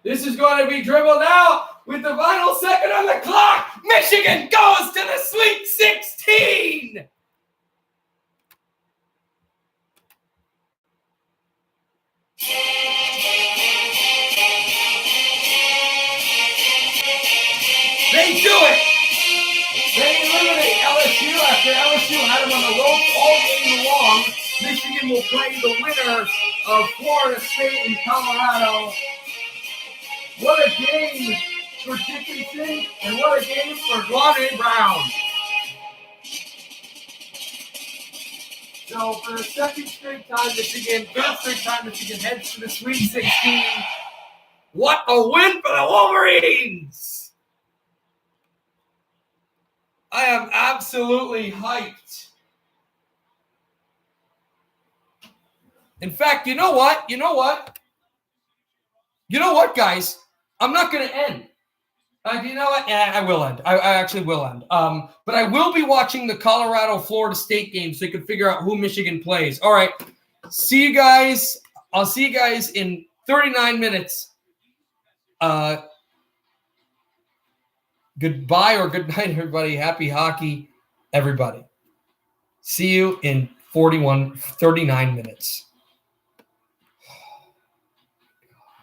this is going to be dribbled out with the final second on the clock. Michigan goes to the Sweet 16. They do it. They eliminate LSU after LSU had them on the ropes all game long. Michigan will play the winner of Florida State and Colorado. What a game for Dickinson, and what a game for Guane Brown. So for the second straight time, third straight time, Michigan heads to the Sweet 16. What a win for the Wolverines! I am absolutely hyped. In fact, you know what? You know what, guys? I'm not going to end. You know what? I will end. I actually will end. But I will be watching the Colorado-Florida State game so you can figure out who Michigan plays. All right. See you guys. I'll see you guys in 39 minutes. Goodbye or good night, everybody. Happy hockey, everybody. See you in 39 minutes.